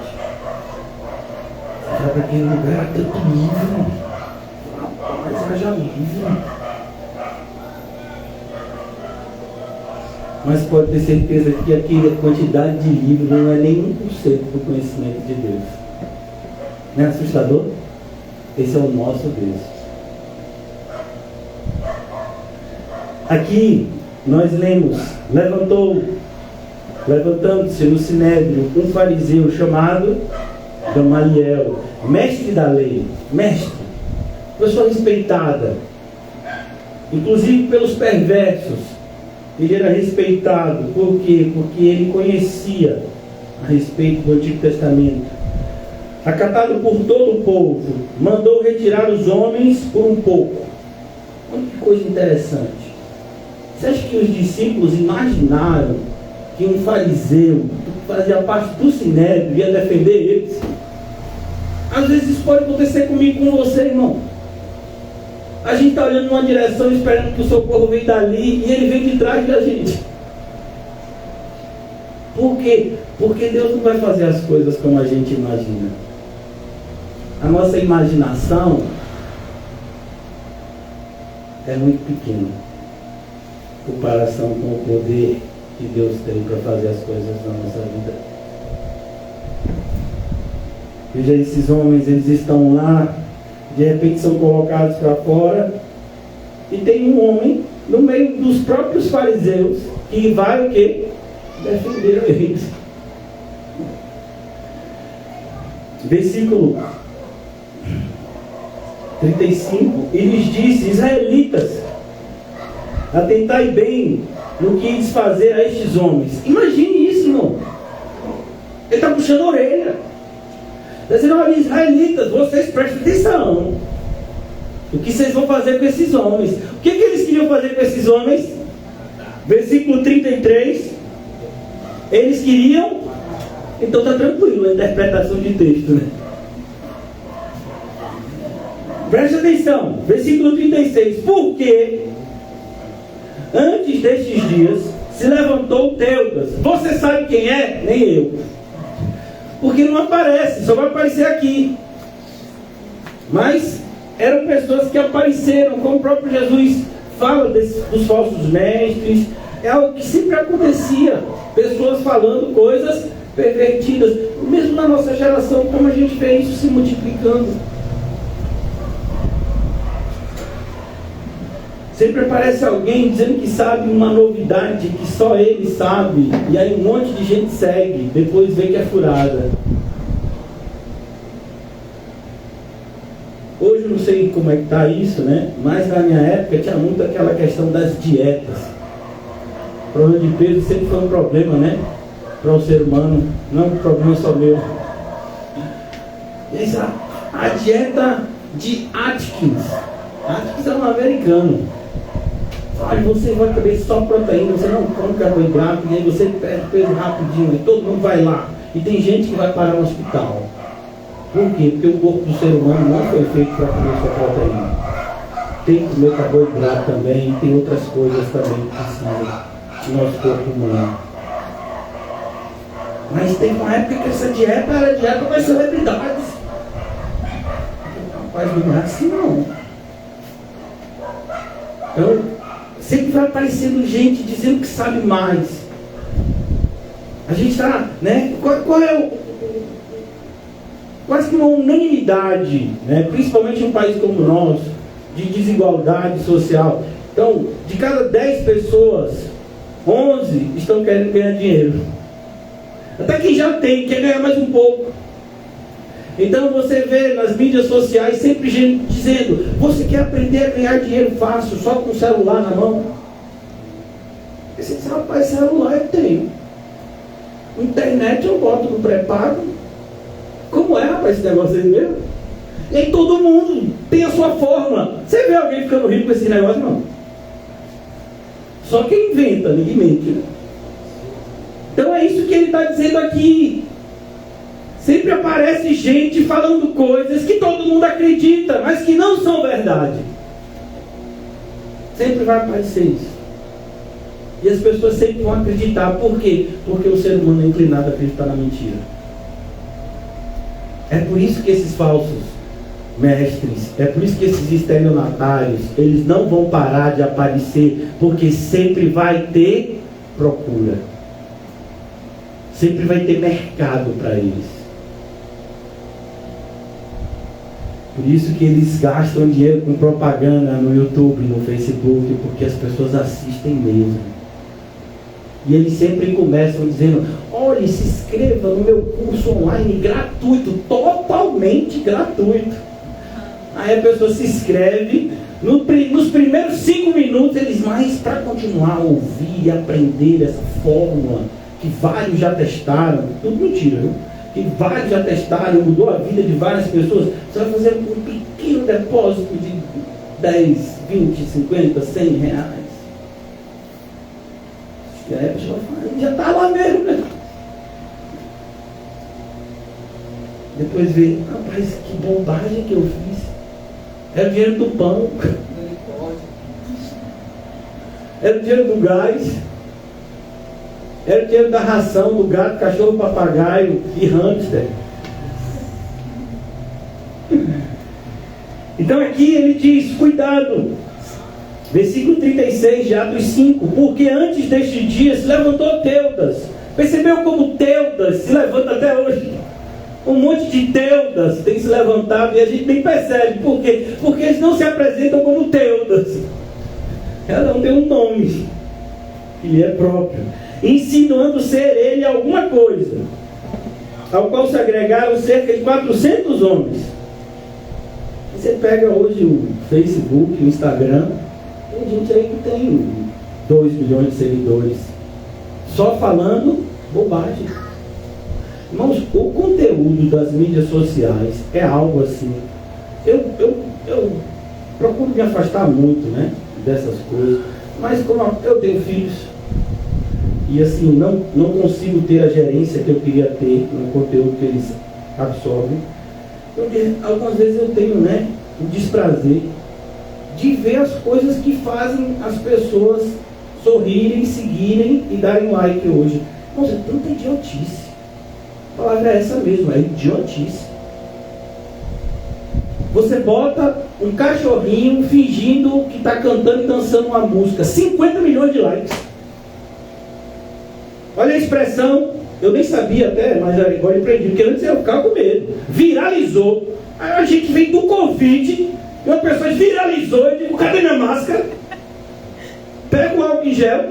Você vai para aquele lugar, era tanto livro. Rapaz, haja livro. Mas pode ter certeza que aquela quantidade de livros não é nem 1% do conhecimento de Deus. Não é assustador? Esse é o nosso Deus. Aqui nós lemos: levantando-se no sinédrio um fariseu chamado Gamaliel, mestre da lei, pessoa respeitada, inclusive pelos perversos. Ele era respeitado. Por quê? Porque ele conhecia a respeito do Antigo Testamento. Acatado por todo o povo, mandou retirar os homens por um pouco. Olha que coisa interessante. Você acha que os discípulos imaginaram que um fariseu que fazia parte do sinédrio ia defender eles? Às vezes isso pode acontecer comigo, com você, irmão. A gente está olhando numa direção, esperando que o socorro venha dali, e ele vem de trás da gente. Por quê? Porque Deus não vai fazer as coisas como a gente imagina. A nossa imaginação é muito pequena em comparação com o poder que Deus tem para fazer as coisas na nossa vida. Veja, esses homens, eles estão lá, de repente são colocados para fora, e tem um homem no meio dos próprios fariseus que vai o quê? Defender eles. Versículo 35, e lhes disse: israelitas, atentai bem no que ides fazer a estes homens. Imagine isso, irmão. Ele está puxando a orelha. Está dizendo: olha, israelitas, vocês prestem atenção. O que vocês vão fazer com esses homens? O que eles queriam fazer com esses homens? Versículo 33. Eles queriam... Então está tranquilo a interpretação de texto, né? Preste atenção. Versículo 36. Porque antes destes dias se levantou Teudas. Você sabe quem é? Nem eu. Porque não aparece, só vai aparecer aqui. Mas eram pessoas que apareceram, como o próprio Jesus fala dos falsos mestres. É algo que sempre acontecia. Pessoas falando coisas pervertidas. Mesmo na nossa geração, como a gente vê isso se multiplicando. Sempre aparece alguém dizendo que sabe uma novidade que só ele sabe. E aí um monte de gente segue. Depois vê que é furada. Hoje eu não sei como é que está isso, né? Mas na minha época tinha muito aquela questão das dietas. O problema de peso sempre foi um problema, né? Para o ser humano. Não um problema só meu. Essa, a dieta de Atkins. Atkins é um americano. Olha, você vai comer só proteína, você não come carboidrato, e aí você perde peso rapidinho, e todo mundo vai lá. E tem gente que vai parar no hospital. Por quê? Porque o corpo do ser humano não foi feito para comer só proteína. Tem que comer carboidrato também, tem outras coisas também que precisam do nosso corpo humano. Mas tem uma época que essa dieta era dieta das celebridades. Rapaz, não é assim não. Então, sempre vai aparecendo gente dizendo que sabe mais. A gente está, né? Qual é o... Quase que uma unanimidade, né? Principalmente em um país como o nosso, de desigualdade social. Então, de cada 10 pessoas, 11 estão querendo ganhar dinheiro. Até quem já tem, quer ganhar mais um pouco. Então você vê nas mídias sociais sempre gente dizendo: você quer aprender a ganhar dinheiro fácil, só com o celular na mão? Você diz: rapaz, celular eu tenho. Internet eu boto no pré-pago. Como é, rapaz, esse negócio aí mesmo? E aí todo mundo tem a sua forma. Você vê alguém ficando rico com esse negócio? Não. Só quem inventa, ninguém mente, né? Então é isso que ele está dizendo aqui. Sempre aparece gente falando coisas que todo mundo acredita, mas que não são verdade. Sempre vai aparecer isso. E as pessoas sempre vão acreditar. Por quê? Porque o ser humano é inclinado a acreditar na mentira. É por isso que esses falsos mestres, é por isso que esses estelionatários, eles não vão parar de aparecer, porque sempre vai ter procura. Sempre vai ter mercado para eles. Por isso que eles gastam dinheiro com propaganda no YouTube, no Facebook, porque as pessoas assistem mesmo. E eles sempre começam dizendo: olha, se inscreva no meu curso online gratuito, totalmente gratuito. Aí a pessoa se inscreve, nos primeiros 5 minutos eles, mas para continuar a ouvir e aprender essa fórmula, que vários já testaram, tudo mentira, viu? Que vários já testaram, mudou a vida de várias pessoas. Você vai fazer um pequeno depósito de 10, 20, 50, 100 reais. E aí a pessoa fala: já está lá mesmo, né? Depois vê: rapaz, que bobagem que eu fiz. Era o dinheiro do pão. Era o dinheiro do gás. Era o dinheiro da ração do gato, cachorro, papagaio e hamster. Então aqui ele diz: cuidado. Versículo 36 de Atos 5. Porque antes deste dia se levantou Teudas. Percebeu como Teudas se levanta até hoje? Um monte de Teudas tem se levantado e a gente nem percebe. Por quê? Porque eles não se apresentam como Teudas. Cada um tem um nome que lhe é próprio, insinuando ser ele alguma coisa, ao qual se agregaram cerca de 400 homens. Você pega hoje o Facebook, o Instagram, tem gente aí que tem 2 milhões de seguidores, só falando bobagem. Irmãos, o conteúdo das mídias sociais é algo assim. Eu procuro me afastar muito, né, dessas coisas. Mas como eu tenho filhos, e assim, não consigo ter a gerência que eu queria ter no conteúdo que eles absorvem, porque algumas vezes eu tenho, né, o desprazer de ver as coisas que fazem as pessoas sorrirem, seguirem e darem like hoje. Nossa, é tanta idiotice. A palavra é essa mesmo, é idiotice. Você bota um cachorrinho fingindo que está cantando e dançando uma música, 50 milhões de likes. Olha a expressão, eu nem sabia até, mas agora eu aprendi, porque antes eu ficava com medo. Viralizou. Aí a gente vem do Covid, e uma pessoa viralizou, eu digo, cadê minha máscara? Pega o álcool em gel.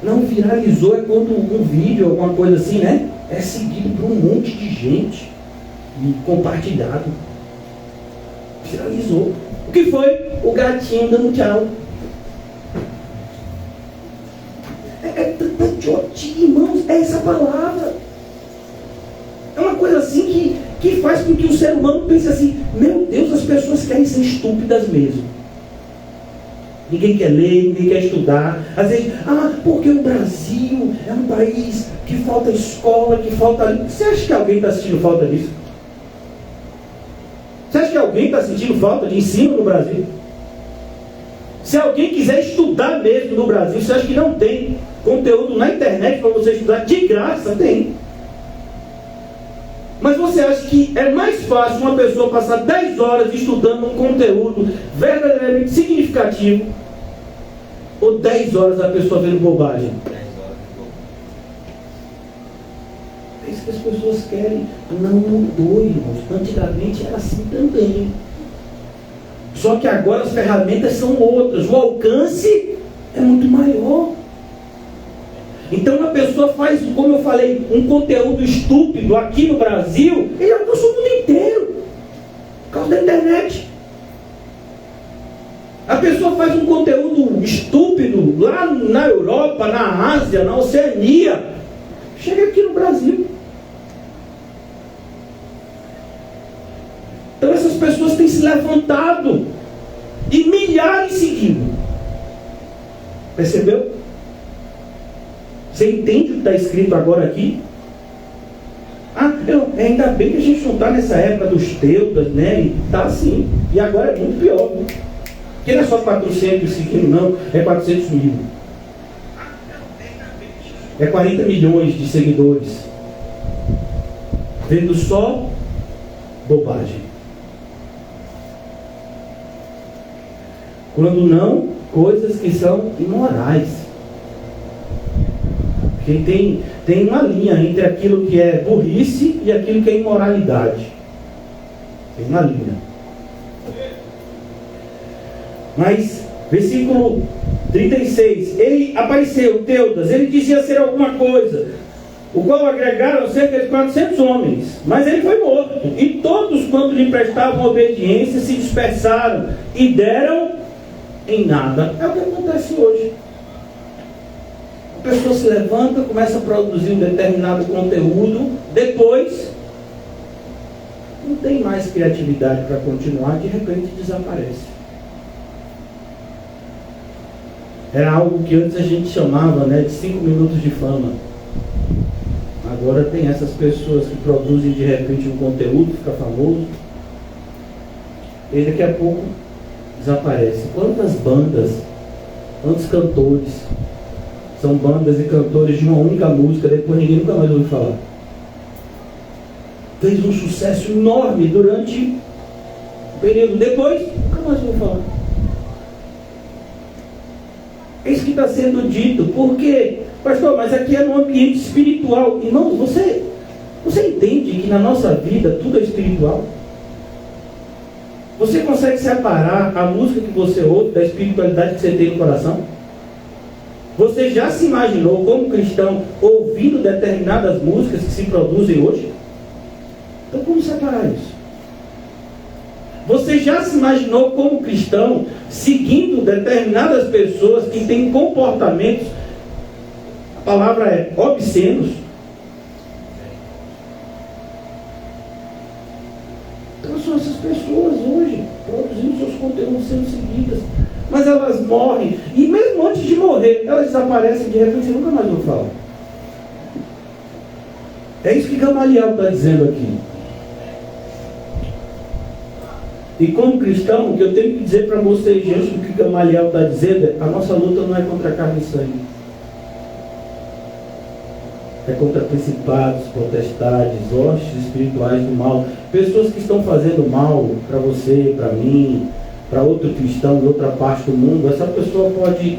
Não, viralizou é quando um vídeo, alguma coisa assim, né? É seguido por um monte de gente e compartilhado. Viralizou. O que foi? O gatinho dando tchau. É tanta idiotice, irmãos, é essa palavra. É uma coisa assim que faz com que o ser humano pense assim, meu Deus, as pessoas querem ser estúpidas mesmo. Ninguém quer ler, ninguém quer estudar. Às vezes, porque o Brasil é um país que falta escola, que falta... Você acha que alguém está sentindo falta disso? Você acha que alguém está sentindo falta de ensino no Brasil? Se alguém quiser estudar mesmo no Brasil, você acha que não tem conteúdo na internet para você estudar de graça? Tem. Mas você acha que é mais fácil uma pessoa passar 10 horas estudando um conteúdo verdadeiramente significativo ou 10 horas a pessoa vendo bobagem? É isso que as pessoas querem. Não mudou, irmãos. Antigamente era assim também. Só que agora as ferramentas são outras. O alcance é muito maior. Então uma pessoa faz, como eu falei, um conteúdo estúpido aqui no Brasil, ele alcança o mundo inteiro, por causa da internet. A pessoa faz um conteúdo estúpido lá na Europa, na Ásia, na Oceania, chega aqui no Brasil. Então essas pessoas têm se levantado e milhares seguindo. Percebeu? Você entende o que está escrito agora aqui? Ainda bem que a gente não está nessa época dos teudas, né? E está assim. E agora é muito pior. Né? Porque não é só 400 seguindo, não. É 400 mil. É 40 milhões de seguidores. Vendo só bobagem. Quando não, coisas que são imorais. Porque tem uma linha entre aquilo que é burrice e aquilo que é imoralidade. Tem uma linha. Mas, versículo 36. Ele apareceu, Teudas, ele dizia ser alguma coisa, o qual agregaram cerca de 400 homens. Mas ele foi morto. E todos quanto lhe prestavam obediência se dispersaram e deram em nada. É o que acontece hoje. A pessoa se levanta, começa a produzir um determinado conteúdo, depois não tem mais criatividade para continuar, de repente desaparece. Era algo que antes a gente chamava, né, de 5 minutos de fama. Agora tem essas pessoas que produzem de repente um conteúdo, fica famoso, e daqui a pouco desaparece. Quantas bandas, quantos cantores são bandas e cantores de uma única música, depois ninguém nunca mais ouviu falar. Fez um sucesso enorme durante um período, depois nunca mais ouviu falar. É isso que está sendo dito. Por quê? Pastor, mas aqui é no ambiente espiritual. Irmão, você entende que na nossa vida tudo é espiritual? Você consegue separar a música que você ouve da espiritualidade que você tem no coração? Você já se imaginou como cristão ouvindo determinadas músicas que se produzem hoje? Então como separar isso? Você já se imaginou como cristão seguindo determinadas pessoas que têm comportamentos, a palavra é obscenos? Então são essas pessoas hoje. continuam sendo seguidas. Mas elas morrem, e mesmo antes de morrer, elas desaparecem, de repente você nunca mais ouve falar. É isso que Gamaliel está dizendo aqui. E como cristão, o que eu tenho que dizer para vocês, diante do que Gamaliel está dizendo, é: a nossa luta não é contra carne e sangue. É contra principados, potestades, hostes espirituais do mal. Pessoas que estão fazendo mal para você, para mim, para outro cristão de outra parte do mundo. Essa pessoa pode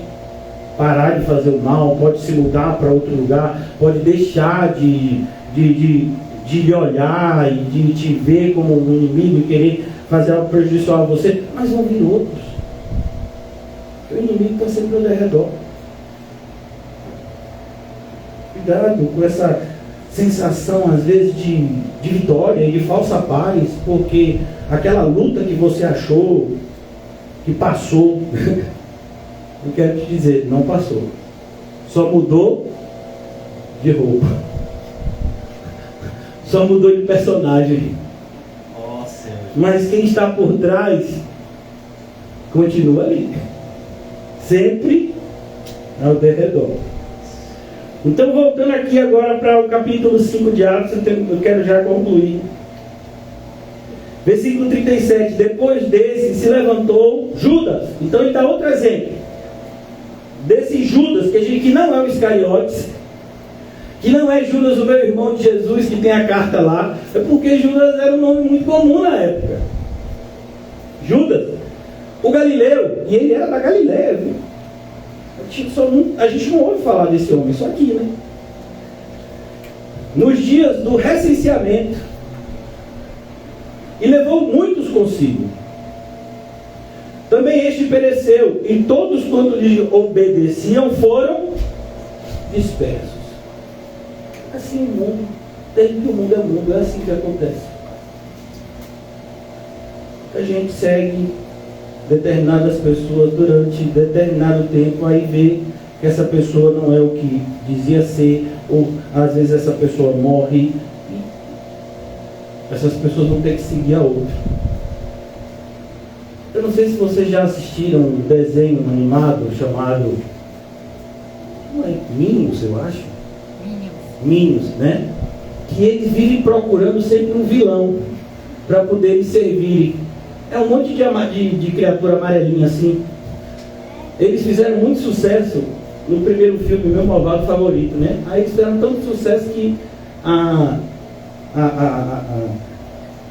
parar de fazer o mal, pode se mudar para outro lugar, pode deixar de lhe olhar e de te ver como um inimigo e querer fazer algo prejudicial a você, mas vão vir outros. O inimigo está sempre ao redor. Cuidado com essa sensação, às vezes, de vitória e de falsa paz, porque aquela luta que você achou que passou, eu quero te dizer, não passou. Só mudou de roupa. Só mudou de personagem. Mas quem está por trás continua ali. Sempre ao derredor. Então, voltando aqui agora para o capítulo 5 de Atos, eu quero já concluir. Versículo 37. Depois desse se levantou Judas. Então ele dá outro exemplo. Desse Judas, que não é o Iscariotes, que não é Judas, o meu irmão de Jesus, que tem a carta lá. É porque Judas era um nome muito comum na época. Judas, o Galileu, e ele era da Galileia, viu? A gente não ouve falar desse homem, só aqui, né? Nos dias do recenseamento, e levou muitos consigo. Também este pereceu, e todos quanto lhe obedeciam foram dispersos. Assim o mundo, desde que o mundo é mundo, é assim que acontece. A gente segue determinadas pessoas durante determinado tempo, aí vê que essa pessoa não é o que dizia ser, ou às vezes essa pessoa morre, e essas pessoas vão ter que seguir a outra. Eu não sei se vocês já assistiram um desenho animado chamado Minions, eu acho. Minions, né? Que eles vivem procurando sempre um vilão para poder lhes servir. É um monte de criatura amarelinha assim. Eles fizeram muito sucesso no primeiro filme, Meu Malvado Favorito, né? Aí eles fizeram tanto sucesso que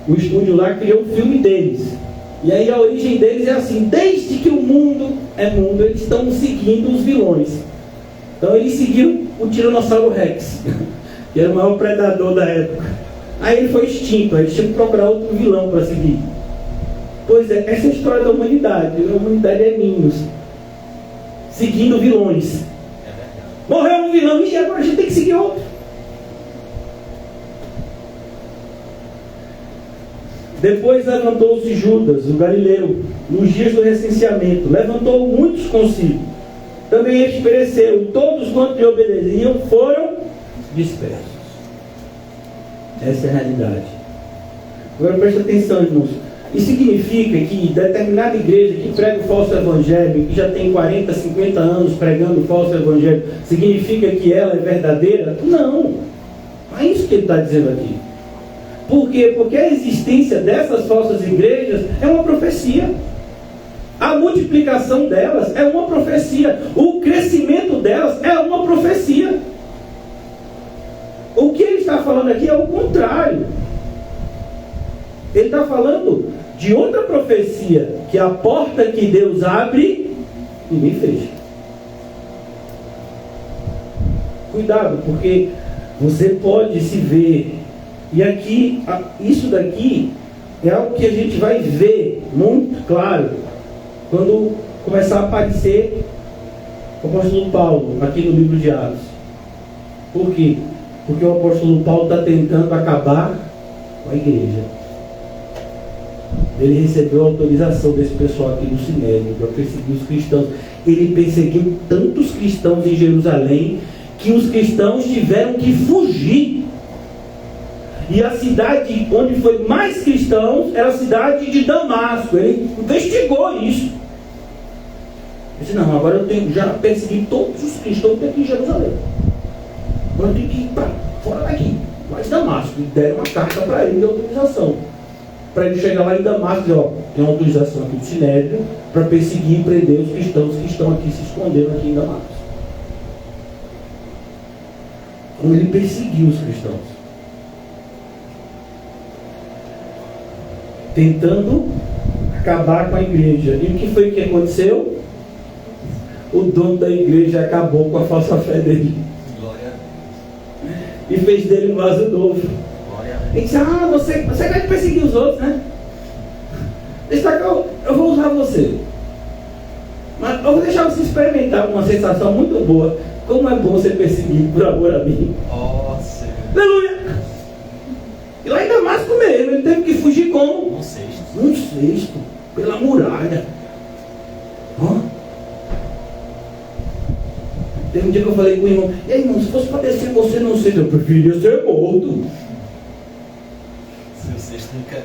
o estúdio lá criou o filme deles. E aí a origem deles é assim: desde que o mundo é mundo, eles estão seguindo os vilões. Então eles seguiram o Tiranossauro Rex, que era o maior predador da época. Aí ele foi extinto, aí eles tinham que procurar outro vilão para seguir. Pois é, essa é a história da humanidade. A humanidade é Minions, seguindo vilões. Morreu um vilão e agora a gente tem que seguir outro. Depois levantou-se Judas, o Galileu, nos dias do recenseamento, levantou muitos consigo. Também este pereceu, e todos quantos lhe obedeciam foram dispersos. Essa é a realidade. Agora preste atenção, irmãos. Isso significa que determinada igreja que prega o falso evangelho, que já tem 40, 50 anos pregando o falso evangelho, significa que ela é verdadeira? Não. Não é isso que ele está dizendo aqui. Por quê? Porque a existência dessas falsas igrejas é uma profecia. A multiplicação delas é uma profecia. O crescimento delas é uma profecia. O que ele está falando aqui é o contrário. Ele está falando de outra profecia, que a porta que Deus abre, ninguém fecha. Cuidado, porque você pode se ver. E aqui, isso daqui é algo que a gente vai ver muito claro quando começar a aparecer o apóstolo Paulo aqui no livro de Atos. Por quê? Porque o apóstolo Paulo está tentando acabar com a igreja. Ele recebeu a autorização desse pessoal aqui do Sinédrio para perseguir os cristãos. Ele perseguiu tantos cristãos em Jerusalém que os cristãos tiveram que fugir. E a cidade onde foi mais cristãos era a cidade de Damasco. Ele investigou isso. Ele disse, não, agora eu já persegui todos os cristãos aqui em Jerusalém. Agora eu tenho que ir para fora daqui, lá de Damasco. E deram uma carta para ele de autorização. Para ele chegar lá em Damasco e dizer, ó, tem uma autorização aqui do Sinédrio para perseguir e prender os cristãos que estão aqui se escondendo aqui em Damasco. Como ele perseguiu os cristãos. Tentando acabar com a igreja. E o que foi que aconteceu? O dono da igreja acabou com a falsa fé dele. Glória a Deus. E fez dele um vaso novo. Glória a Deus. Ele disse, você vai perseguir os outros, né? Eu vou usar você. Mas eu vou deixar você experimentar uma sensação muito boa. Como é bom ser perseguido por amor a mim. Ó, Senhor. Aleluia! E lá em Damasco mesmo, ele teve que fugir como? Um cesto. Um cesto, pela muralha. Ó. Teve um dia que eu falei com o irmão, e aí, irmão, se fosse para descer você não cesto, eu preferia ser morto. Seu cesto nunca.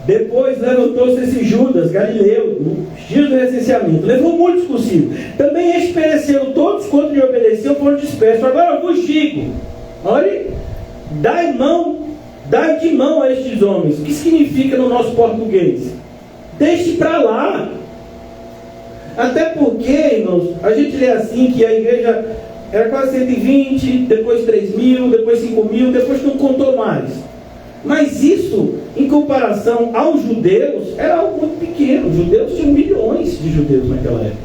Depois levantou-se esse Judas, Galileu, no dia do recenseamento, levou muitos consigo. Também estes pereceram todos quanto lhe obedeciam, foram dispersos. Agora eu vos digo, olhe, dai de mão a estes homens. O que significa no nosso português? Deixe para lá. Até porque, irmãos, a gente lê assim que a igreja era quase 120, depois 3.000, depois 5.000, depois não contou mais. Mas isso, em comparação aos judeus, era algo muito pequeno. Os judeus tinham milhões de judeus naquela época.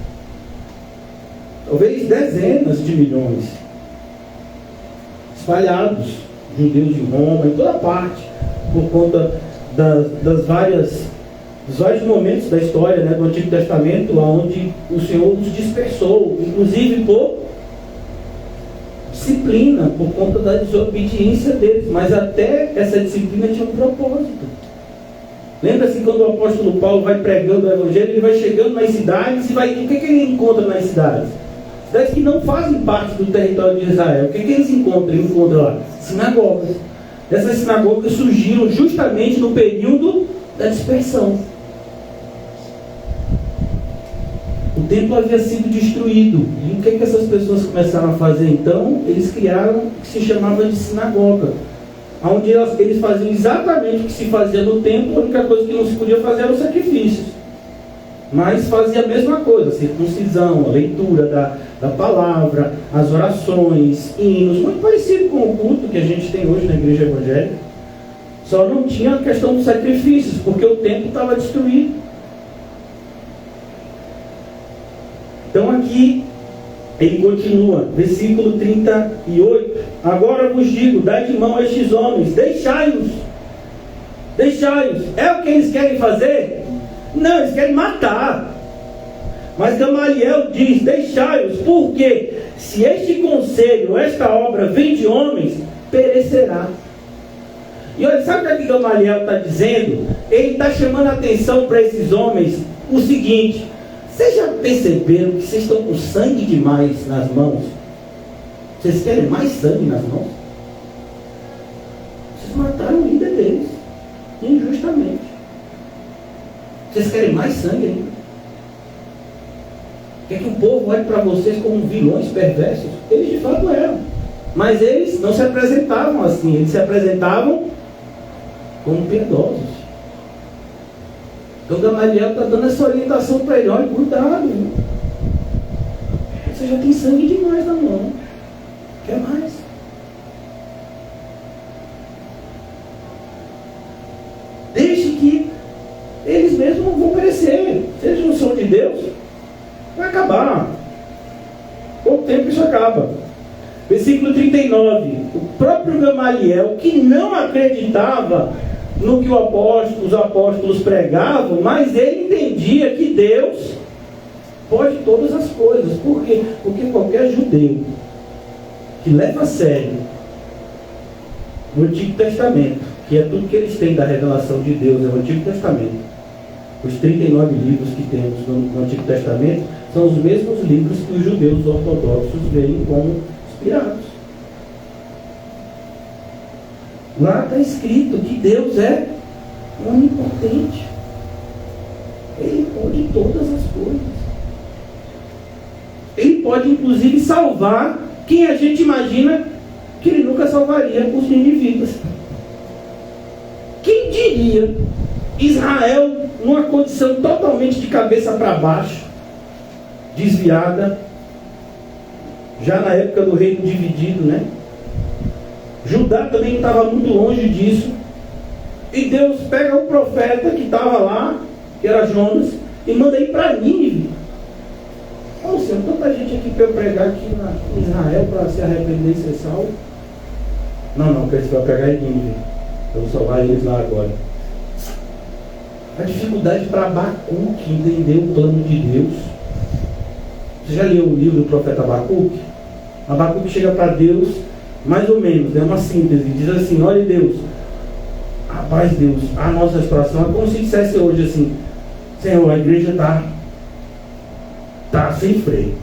Talvez dezenas de milhões. Espalhados. Judeus de Roma, em toda parte. Por conta dos vários momentos da história, né, do Antigo Testamento, onde o Senhor os dispersou. Inclusive por disciplina, por conta da desobediência deles, mas até essa disciplina tinha um propósito. Lembra-se quando o apóstolo Paulo vai pregando o evangelho, ele vai chegando nas cidades e o que ele encontra nas cidades? Cidades que não fazem parte do território de Israel. O que eles encontram? Ele encontra lá sinagogas. Essas sinagogas surgiram justamente no período da dispersão. O templo havia sido destruído. E o que essas pessoas começaram a fazer então? Eles criaram o que se chamava de sinagoga, onde eles faziam exatamente o que se fazia no templo. A única coisa que não se podia fazer eram os sacrifícios, mas fazia a mesma coisa: a circuncisão, a leitura da palavra, as orações, hinos, muito parecido com o culto que a gente tem hoje na igreja evangélica. Só não tinha a questão dos sacrifícios, porque o templo estava destruído. Então aqui ele continua, versículo 38. Agora vos digo, dai de mão a estes homens, deixai-os. Deixai-os. É o que eles querem fazer? Não, eles querem matar. Mas Gamaliel diz, deixai-os, porque se este conselho, esta obra vem de homens, perecerá. E olha, sabe o que Gamaliel está dizendo? Ele está chamando a atenção para esses homens o seguinte: vocês já perceberam que vocês estão com sangue demais nas mãos? Vocês querem mais sangue nas mãos? Vocês mataram o líder deles, injustamente. Vocês querem mais sangue ainda? Quer que o povo olhe para vocês como vilões perversos? Eles de fato eram. Mas eles não se apresentavam assim. Eles se apresentavam como piedosos. Então Gamaliel está dando essa orientação para ele: olha, cuidado, viu? Você já tem sangue demais na mão. Quer mais? Deixe que eles mesmos vão perecer. Se eles não são de Deus, vai acabar. Pouco tempo isso acaba. Versículo 39. O próprio Gamaliel, que não acreditava no que os apóstolos pregavam, mas ele entendia que Deus pode todas as coisas. Por quê? Porque qualquer judeu que leva a sério o Antigo Testamento, que é tudo que eles têm da revelação de Deus, é o Antigo Testamento. Os 39 livros que temos no Antigo Testamento são os mesmos livros que os judeus ortodoxos veem como irados. Lá está escrito que Deus é onipotente. Ele pode todas as coisas. Ele pode inclusive salvar quem a gente imagina que ele nunca salvaria, os ninivitas. Quem diria Israel numa condição totalmente de cabeça para baixo, desviada, já na época do reino dividido, né? Judá também estava muito longe disso. E Deus pega o profeta que estava lá, que era Jonas, e manda ir para Nínive. Olha, Senhor, tanta gente aqui para eu pregar aqui em Israel para se arrepender e ser salvo. Não, que você vai pegar em Nínive. Eu vou salvar eles lá agora. A dificuldade para Abacuque entender o plano de Deus. Você já leu o livro do profeta Abacuque? Abacuque chega para Deus, mais ou menos, é uma síntese, diz assim: olha Deus, rapaz Deus, a nossa situação é como se dissesse hoje assim: Senhor, a igreja está sem freio.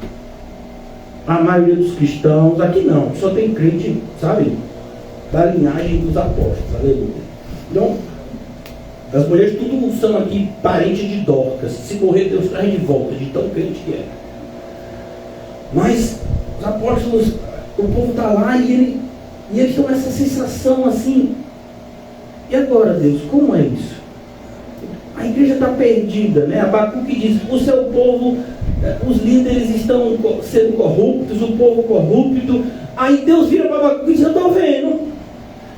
A maioria dos cristãos, aqui não, só tem crente, sabe, da linhagem dos apóstolos, aleluia. Então, as mulheres tudo são aqui parentes de Dorcas. Se morrer, Deus traz de volta, de tão crente que é. Mas os apóstolos, o povo está lá e eles estão nessa sensação assim: e agora, Deus, como é isso? A igreja está perdida, né? Abacuque diz: o seu povo, os líderes estão sendo corruptos, o povo corrupto. Aí Deus vira para Abacuque e diz: eu estou vendo.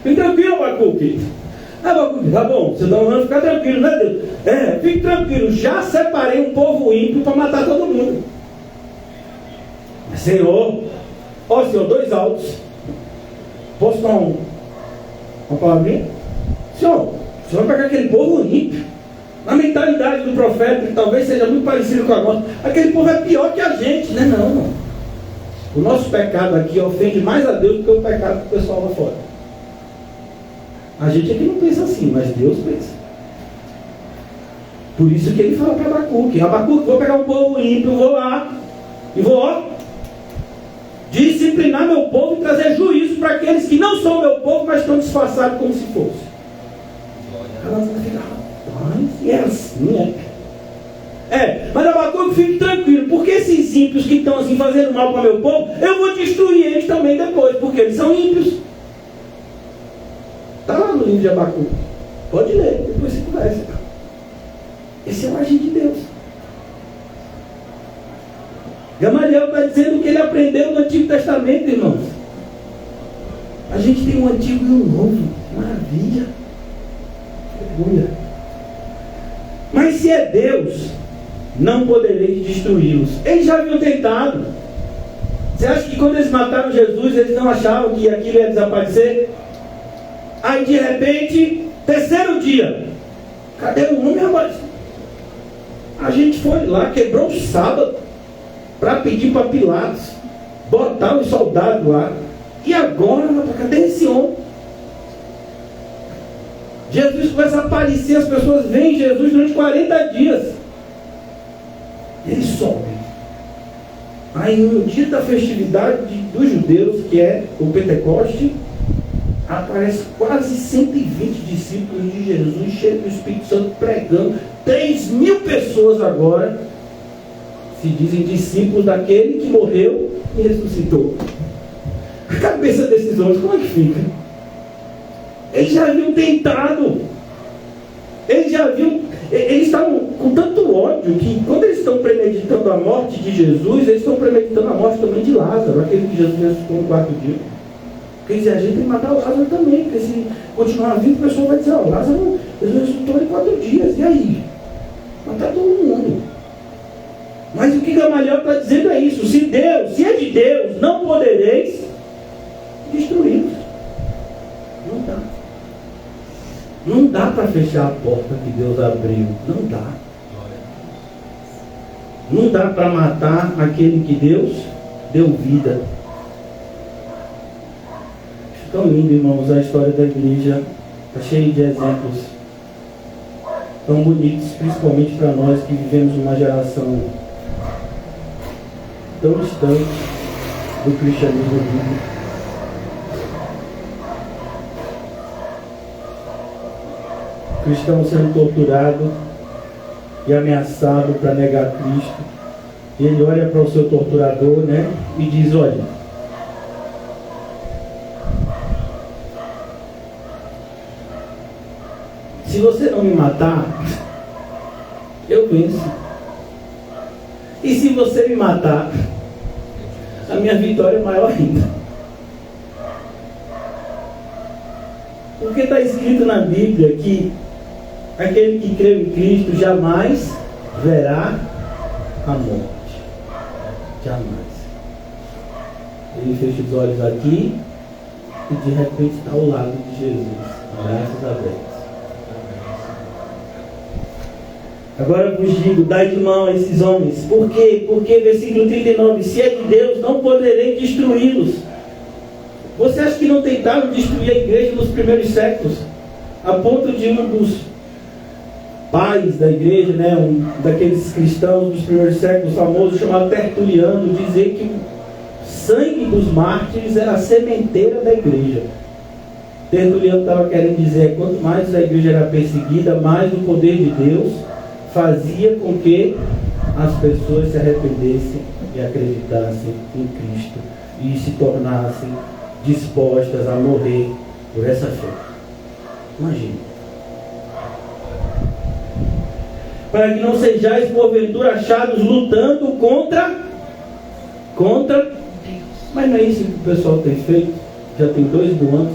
Fique tranquilo, Abacuque. Abacuque, tá bom, você está mandando ficar tranquilo, né, Deus? Fique tranquilo, já separei um povo ímpio para matar todo mundo. Senhor, Senhor, 2 altos. Posso dar uma palavrinha? Senhor vai pegar aquele povo ímpio. Na mentalidade do profeta, que talvez seja muito parecido com a nossa, aquele povo é pior que a gente, né? Não. O nosso pecado aqui ofende mais a Deus do que o pecado do pessoal lá fora. A gente aqui não pensa assim, mas Deus pensa. Por isso que ele fala para Abacuque: Abacuque, vou pegar um povo ímpio, vou lá e vou disciplinar meu povo e trazer juízo para aqueles que não são meu povo, mas estão disfarçados como se fosse. Ela vai ficar: rapaz, e é assim, mas Abacuque, fique tranquilo, porque esses ímpios que estão assim fazendo mal para meu povo, eu vou destruir eles também depois, porque eles são ímpios. Está lá no livro de Abacuque. Pode ler, depois você conversa. Esse é o agir de Deus. Gamaliel está dizendo que ele aprendeu no Antigo Testamento, irmãos. A gente tem um Antigo e um Novo. Maravilha. Aleluia. Mas se é Deus, não poderei destruí-los. Eles já haviam tentado. Você acha que quando eles mataram Jesus, eles não achavam que aquilo ia desaparecer? Aí de repente, 3º dia, cadê o homem, rapaz? A gente foi lá, quebrou o sábado para pedir para Pilatos botar os soldados lá. E agora, rapaz, cadê esse homem? Jesus começa a aparecer, as pessoas veem Jesus durante 40 dias. Ele sobe. Aí no dia da festividade dos judeus, que é o Pentecoste, aparece quase 120 discípulos de Jesus, cheios do Espírito Santo, pregando. 3.000 pessoas agora se dizem discípulos daquele que morreu e ressuscitou. A cabeça desses homens, como é que fica? Eles já haviam tentado. Eles estavam com tanto ódio que quando eles estão premeditando a morte de Jesus, eles estão premeditando a morte também de Lázaro, aquele que Jesus ressuscitou no 4º dia. Quer dizer, a gente tem que matar o Lázaro também, porque se continuar vivo, o pessoal vai dizer: Lázaro ressuscitou em 4 dias, e aí? Matar todo mundo. Mas o que Gamaliel está dizendo é isso: se é de Deus, não podereis destruí-los. Não dá. Não dá para fechar a porta que Deus abriu. Não dá. Não dá para matar aquele que Deus deu vida. Tão lindo, irmãos, a história da igreja. Está cheia de exemplos tão bonitos, principalmente para nós que vivemos uma geração tão distante. do cristianismo bíblico. Cristão sendo torturado e ameaçado para negar Cristo. E ele olha para o seu torturador, né? E diz: olha, se você não me matar, eu venço. E se você me matar, a minha vitória é maior ainda. Porque está escrito na Bíblia que aquele que crê em Cristo jamais verá a morte. Jamais. Ele fecha os olhos aqui e de repente está ao lado de Jesus. Graças a Deus. Agora eu vos digo, dai de mão a esses homens. Por quê? Porque, versículo 39, se é de Deus, não poderei destruí-los. Você acha que não tentaram destruir a igreja nos primeiros séculos? A ponto de um dos pais da igreja, né, um daqueles cristãos dos primeiros séculos, famoso, chamado Tertuliano, dizer que o sangue dos mártires era a sementeira da igreja. Tertuliano estava querendo dizer, quanto mais a igreja era perseguida, mais o poder de Deus fazia com que as pessoas se arrependessem e acreditassem em Cristo e se tornassem dispostas a morrer por essa fé. Imagine. Para que não sejais porventura achados lutando contra, mas não é isso que o pessoal tem feito, já tem 2 anos,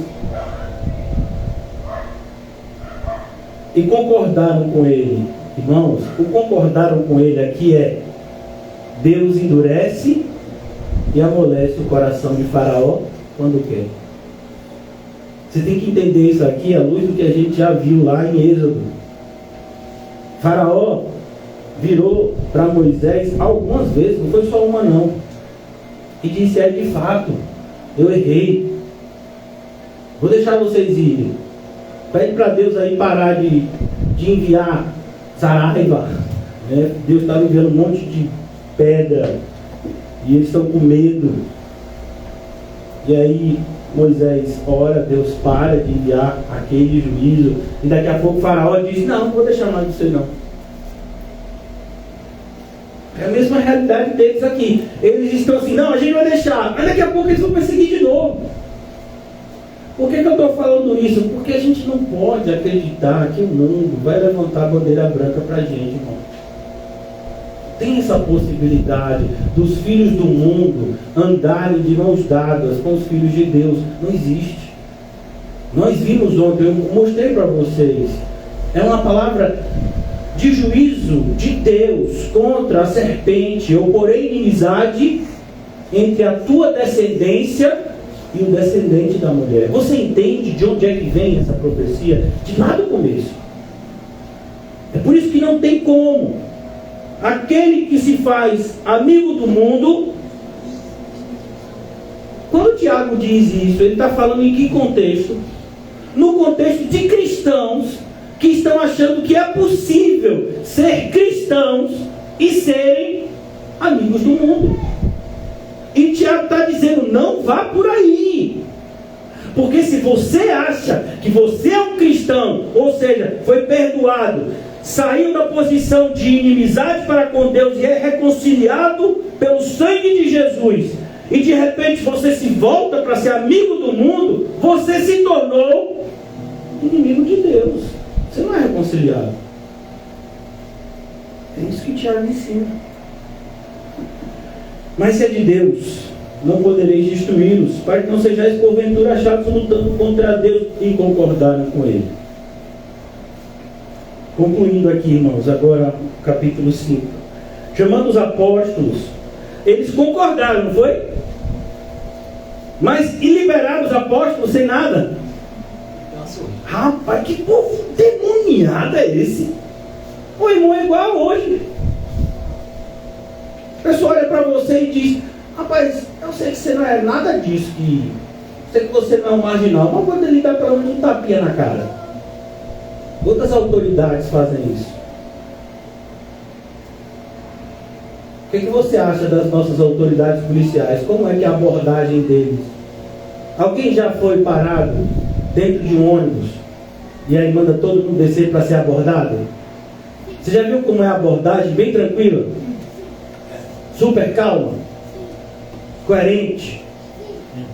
e concordaram com ele. Irmãos, o concordaram com ele aqui é: Deus endurece e amolece o coração de Faraó quando quer. Você tem que entender isso aqui à luz do que a gente já viu lá em Êxodo. Faraó virou para Moisés algumas vezes, não foi só uma não, e disse: é de fato, eu errei, vou deixar vocês irem. Pede para Deus aí parar de enviar Saraiva, né? Deus estava enviando um monte de pedra e eles estão com medo. E aí Moisés ora, Deus para de enviar aquele juízo, e daqui a pouco o Faraó diz: não vou deixar mais de você não. É a mesma realidade deles aqui. Eles estão assim: não, a gente vai deixar, mas daqui a pouco eles vão perseguir de novo. Por que eu estou falando isso? Porque a gente não pode acreditar que o mundo vai levantar a bandeira branca para a gente, irmão. Tem essa possibilidade dos filhos do mundo andarem de mãos dadas com os filhos de Deus. Não existe. Nós vimos ontem, eu mostrei para vocês. É uma palavra de juízo de Deus contra a serpente. Eu porei inimizade entre a tua descendência e o descendente da mulher. Você entende de onde é que vem essa profecia? De lá do começo. É por isso que não tem como aquele que se faz amigo do mundo. Quando o Tiago diz isso, ele está falando em que contexto? No contexto de cristãos que estão achando que é possível ser cristãos e serem amigos do mundo. E Tiago está dizendo: não vá por aí. Porque se você acha que você é um cristão, ou seja, foi perdoado, saiu da posição de inimizade para com Deus e é reconciliado pelo sangue de Jesus, e de repente você se volta para ser amigo do mundo, você se tornou inimigo de Deus. Você não é reconciliado. É isso que Tiago ensina. Mas se é de Deus, não podereis destruí-los, para que não sejais porventura achados lutando contra Deus. E concordaram com ele. Concluindo aqui, irmãos, agora capítulo 5. Chamando os apóstolos, eles concordaram, não foi? Mas e liberaram os apóstolos sem nada? Rapaz, que povo demoniado é esse? O irmão é igual hoje. A pessoa olha para você e diz: rapaz, eu sei que você não é nada disso, que sei que você não é um marginal, mas quando ele dá pelo menos um tapinha na cara. Outras autoridades fazem isso. O que você acha das nossas autoridades policiais? Como é que é a abordagem deles? Alguém já foi parado dentro de um ônibus e aí manda todo mundo descer para ser abordado? Você já viu como é a abordagem? Bem tranquila, super calma, coerente,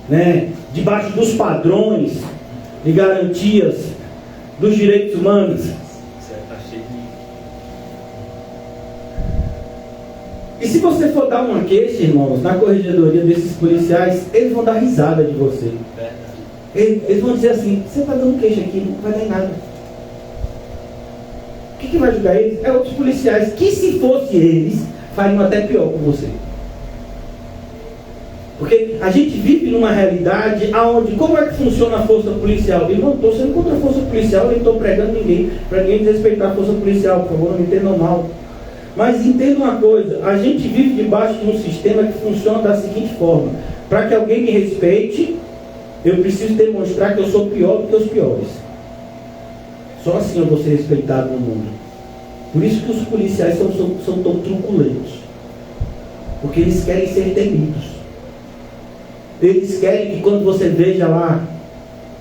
né? Debaixo dos padrões e garantias dos direitos humanos. E se você for dar uma queixa, irmãos, na corregedoria desses policiais, eles vão dar risada de você. Eles vão dizer assim: você está dando queixa aqui, não vai dar em nada. O que vai julgar eles? É outros policiais, que se fosse eles, fariam até pior com você. Porque a gente vive numa realidade onde, como é que funciona a força policial? Eu não estou sendo contra a força policial, nem estou pregando ninguém, para ninguém desrespeitar a força policial, por favor, não me entendam mal. Mas entenda uma coisa, a gente vive debaixo de um sistema que funciona da seguinte forma: para que alguém me respeite, eu preciso demonstrar que eu sou pior do que os piores. Só assim eu vou ser respeitado no mundo. Por isso que os policiais são tão truculentos, porque eles querem ser temidos. Eles querem que quando você veja lá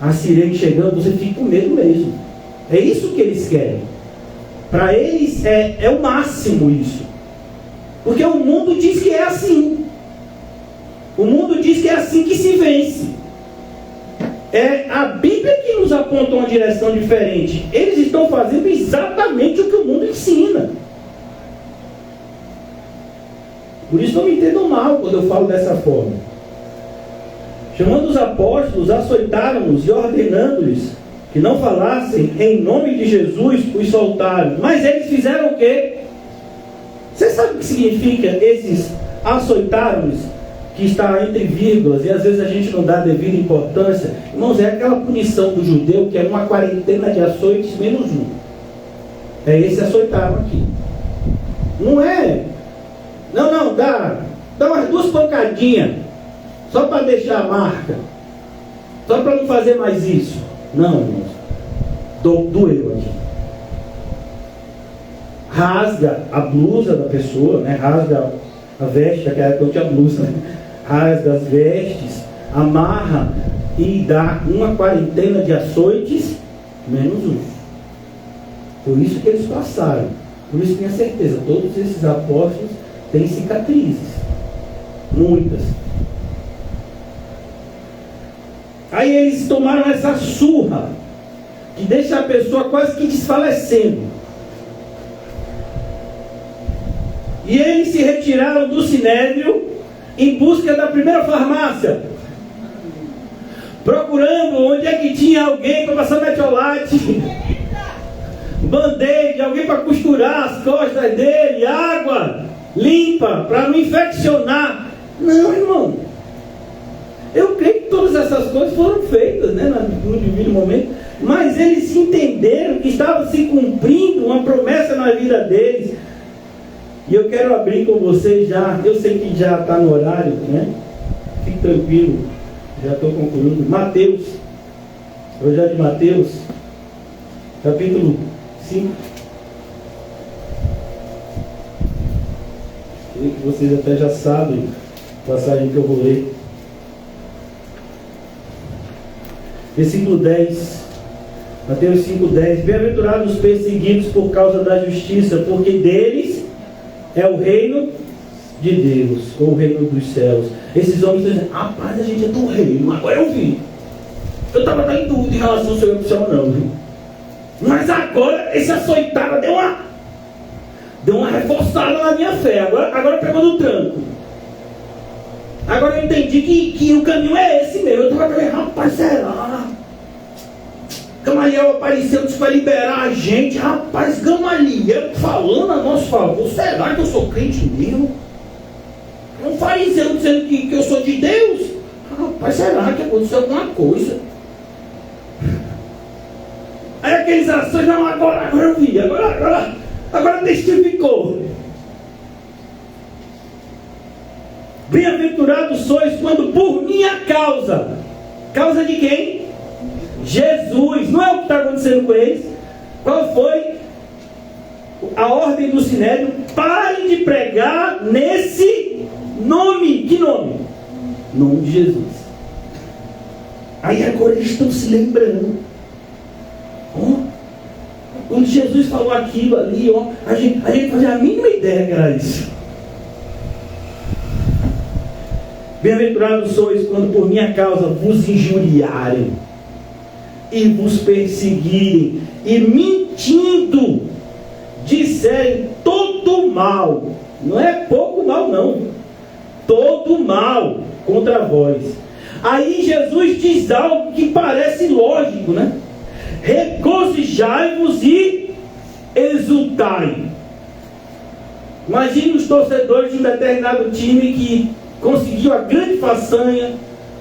a sirene chegando, você fique com medo mesmo. É isso que eles querem. Para eles é o máximo isso. Porque o mundo diz que é assim. O mundo diz que é assim que se vence. É a Bíblia que nos aponta uma direção diferente. Eles estão fazendo exatamente o que o mundo ensina. Por isso não me entendam mal quando eu falo dessa forma. Chamando os apóstolos, açoitaram-nos e ordenando-lhes que não falassem em nome de Jesus, os soltaram. Mas eles fizeram o quê? Você sabe o que significa esses açoitaram-nos? Que está entre vírgulas, e às vezes a gente não dá devida importância. Irmãos, é aquela punição do judeu que é uma quarentena de açoites menos um. É esse açoitaram aqui. Não é? Não, dá umas 2 pancadinhas, só para deixar a marca, só para não fazer mais isso. Não, irmãos, doeu aqui. Rasga a blusa da pessoa, né? Rasga a veste, aquela que eu tinha blusa, né? Rasga as vestes, amarra e dá uma quarentena de açoites menos um. Por isso que eles passaram. Por isso tenho certeza, todos esses apóstolos têm cicatrizes, muitas. Aí eles tomaram essa surra que deixa a pessoa quase que desfalecendo. E eles se retiraram do sinédrio em busca da primeira farmácia, procurando onde é que tinha alguém para passar metiolate, band-aid, alguém para costurar as costas dele, água limpa para não infeccionar. Não, irmão, eu creio que todas essas coisas foram feitas, né, no devido momento, mas eles entenderam que estava se cumprindo uma promessa na vida deles. E eu quero abrir com vocês já, eu sei que já está no horário, né? Fique tranquilo, já estou concluindo. Mateus, Evangelho de Mateus, capítulo 5. Creio que vocês até já sabem a passagem que eu vou ler. Versículo 10. Mateus 5:10. Bem-aventurados os perseguidos por causa da justiça, porque deles é o reino de Deus, ou o reino dos céus. Esses homens dizem: rapaz, a gente é do reino. Agora eu vi. Eu estava em dúvida em relação ao Senhor do céu, não, viu? Mas agora esse açoitado deu uma reforçada na minha fé. Agora pegou no tranco. Agora eu entendi que o caminho é esse mesmo. Eu estava falando: rapaz, será? Gamaliel apareceu, disse que vai liberar a gente. Rapaz, Gamaliel falando a nosso favor. Será que eu sou crente mesmo? Um fariseu dizendo que eu sou de Deus. Rapaz, será que aconteceu alguma coisa? Aí aqueles ações: não, agora eu vi, agora testificou. Bem-aventurados sois quando por minha causa. Causa de quem? Jesus. Não é o que está acontecendo com eles? Qual foi a ordem do sinédrio? parem de pregar nesse nome. Que nome? Nome de Jesus. Aí agora eles estão se lembrando. Quando Jesus falou aquilo ali, a gente fazia a mínima ideia que era isso. Bem-aventurados sois quando por minha causa vos injuriarem e vos perseguirem e mentindo disserem todo mal. Não é pouco mal não, todo mal contra vós. Aí Jesus diz algo que parece lógico, né? Regozijai-vos e exultai. Imagine os torcedores de um determinado time que conseguiu a grande façanha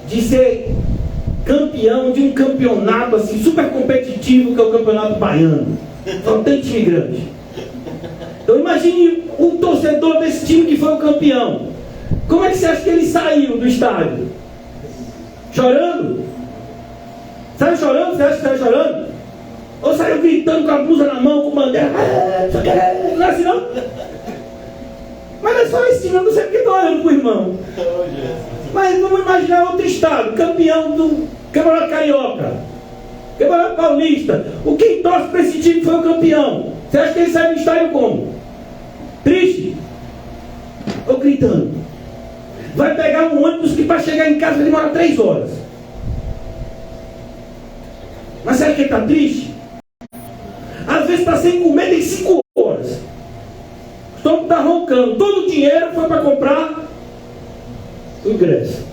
de ser campeão de um campeonato assim, super competitivo, que é o campeonato baiano. Só tem time grande. Então imagine o torcedor desse time que foi o campeão. Como é que você acha que ele saiu do estádio? Chorando? Saiu chorando? Você acha que saiu chorando? Ou saiu gritando com a blusa na mão, com bandeira? Não é assim não? Mas é só esse time, eu não sei porque estou olhando para o irmão. Mas vamos imaginar outro estado, campeão do Campeonato Carioca, Campeonato Paulista. O quem torce para esse time foi o campeão. Você acha que ele sai do estádio como? Triste? Ou gritando? Vai pegar um ônibus que para chegar em casa demora 3 horas. Mas você acha que ele está triste? Às vezes está sem comer, tem 5 horas. O estômago está roncando. Todo o dinheiro foi para comprar o ingresso.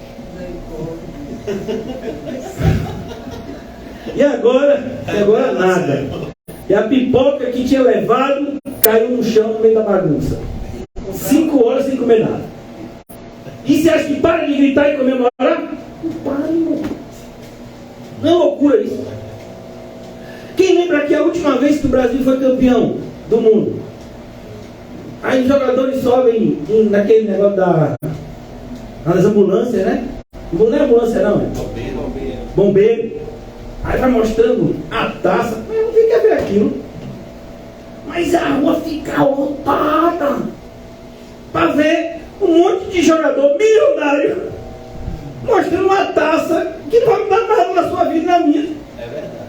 E agora nada. E a pipoca que tinha levado caiu no chão no meio da bagunça. 5 horas sem comer nada. E você acha que para de gritar e comemorar? Não para, irmão. Não é loucura isso. Quem lembra que a última vez que o Brasil foi campeão do mundo? Aí os jogadores sobem naquele negócio das ambulâncias, né? Não é ambulância não, é? Bombeiro. Aí vai mostrando a taça. Mas não fica ver aquilo. Mas a rua fica lotada para ver um monte de jogador milionário mostrando uma taça que não vai dar nada na sua vida e na minha. É verdade.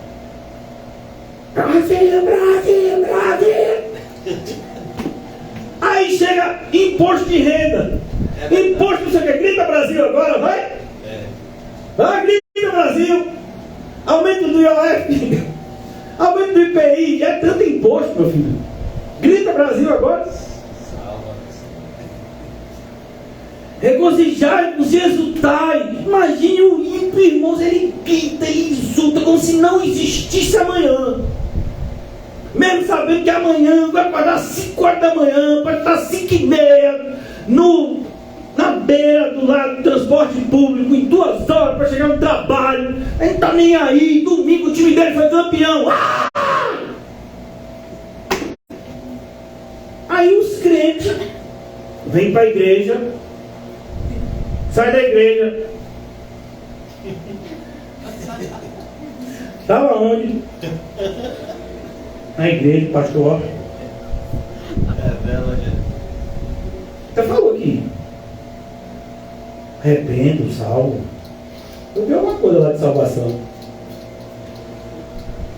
Brasil, Brasil, Brasil. Aí chega imposto de renda. Imposto, não sei o que. Grita Brasil agora, vai? Vai, grita Brasil. Aumento do IOF. Aumento do IPI. É tanto imposto, meu filho. Grita Brasil agora. Regozijai-vos e exultai. Imagine o ímpio, irmãos, ele grita e exulta como se não existisse amanhã. Mesmo sabendo que amanhã vai acordar às 5 horas da manhã, para estar às 5h30 na beira do lado do transporte público, em 2 horas para chegar no trabalho. Ele não está nem aí. Domingo o time dele foi campeão. Aí os crentes vêm para a igreja, sai da igreja. Estava onde? Na igreja, pastor. Você falou aqui. Arrependo, salvo. Eu vi alguma coisa lá de salvação.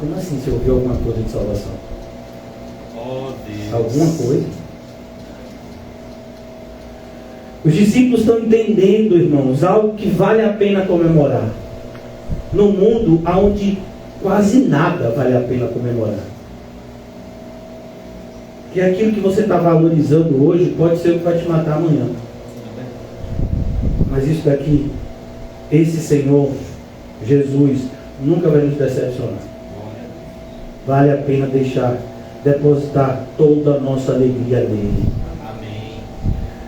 Como assim você ouviu alguma coisa de salvação? Oh, Deus. Alguma coisa? Os discípulos estão entendendo, irmãos, algo que vale a pena comemorar. No mundo onde quase nada vale a pena comemorar. Que aquilo que você está valorizando hoje pode ser o que vai te matar amanhã. Mas isso daqui, esse Senhor, Jesus, nunca vai nos decepcionar. Vale a pena depositar toda a nossa alegria nele. Amém.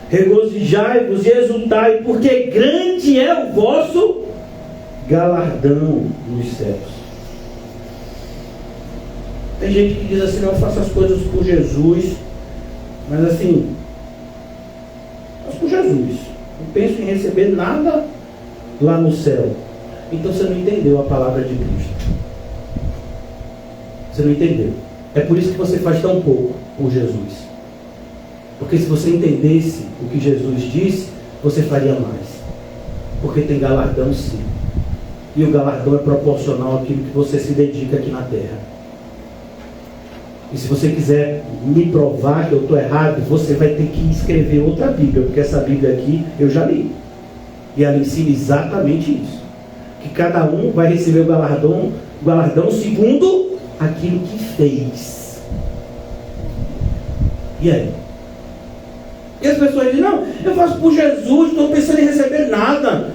Regozijai-vos e exultai, porque grande é o vosso galardão nos céus. Tem gente que diz assim, não, eu faço as coisas por Jesus, mas assim, faço por Jesus. Não penso em receber nada lá no céu. Então você não entendeu a palavra de Cristo. Você não entendeu. É por isso que você faz tão pouco por Jesus. Porque se você entendesse o que Jesus disse, você faria mais. Porque tem galardão sim. E o galardão é proporcional àquilo que você se dedica aqui na terra. E se você quiser me provar que eu estou errado, você vai ter que escrever outra Bíblia, porque essa Bíblia aqui eu já li. E ela ensina exatamente isso. Que cada um vai receber o galardão segundo aquilo que fez. E aí? E as pessoas dizem, não, eu faço por Jesus, estou pensando em receber nada.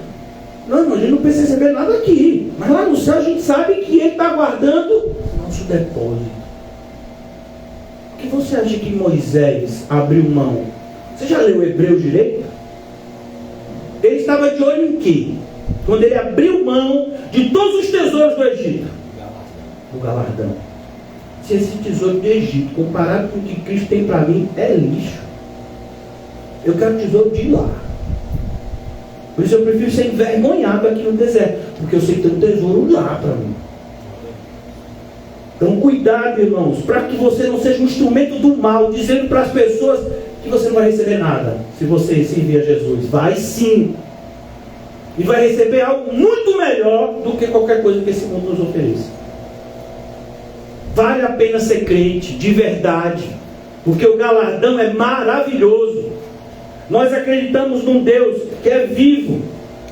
Não, a gente não pensa em receber nada aqui. Mas lá no céu a gente sabe que Ele está guardando nosso depósito. O que você acha que Moisés abriu mão? Você já leu Hebreus direito? Ele estava de olho em quê? Quando ele abriu mão de todos os tesouros do Egito. O galardão. Se esse tesouro do Egito, comparado com o que Cristo tem para mim, é lixo. Eu quero tesouro de lá. Por isso eu prefiro ser envergonhado aqui no deserto. Porque eu sei que tem um tesouro lá para mim. Então cuidado, irmãos, para que você não seja um instrumento do mal, dizendo para as pessoas que você não vai receber nada se você servir a Jesus. Vai sim. E vai receber algo muito melhor do que qualquer coisa que esse mundo nos ofereça. Vale a pena ser crente, de verdade, porque o galardão é maravilhoso. Nós acreditamos num Deus que é vivo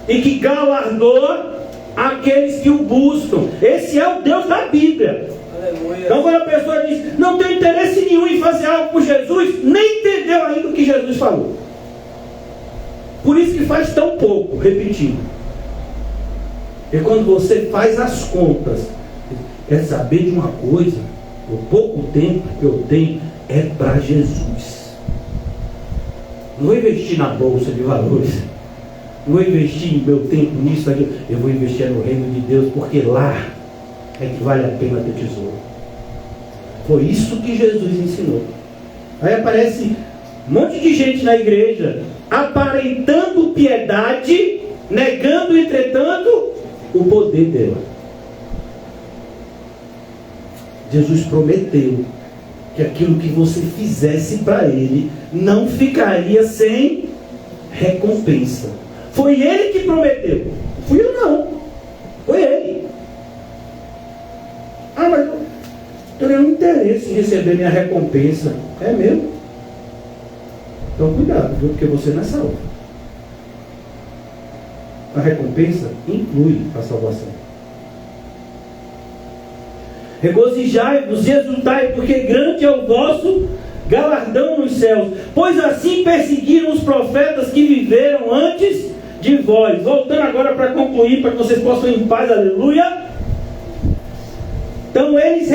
e que galardoa aqueles que o buscam. Esse é o Deus da Bíblia. Aleluia. Então quando a pessoa diz, não tem interesse nenhum em fazer algo por Jesus, nem entendeu ainda o que Jesus falou. Por isso que faz tão pouco, repetindo. E quando você faz as contas, quer saber de uma coisa, o pouco tempo que eu tenho é para Jesus. Não vou investir na bolsa de valores, não vou investir meu tempo nisso, aqui. Eu vou investir no reino de Deus, porque lá é que vale a pena ter tesouro. Foi isso que Jesus ensinou. Aí aparece um monte de gente na igreja aparentando piedade, negando, entretanto, o poder dela. Jesus prometeu que aquilo que você fizesse para Ele não ficaria sem recompensa. Foi Ele que prometeu. Não fui eu não. Foi Ele. Ah, mas eu tenho nenhum interesse em receber minha recompensa. É mesmo? Então cuidado, viu? Porque você não é salvo. A recompensa inclui a salvação. Regozijai-vos e exultai, porque grande é o vosso galardão nos céus. Pois assim perseguiram os profetas que viveram antes de vós. Voltando agora para concluir, para que vocês possam ir em paz, aleluia. Então eles se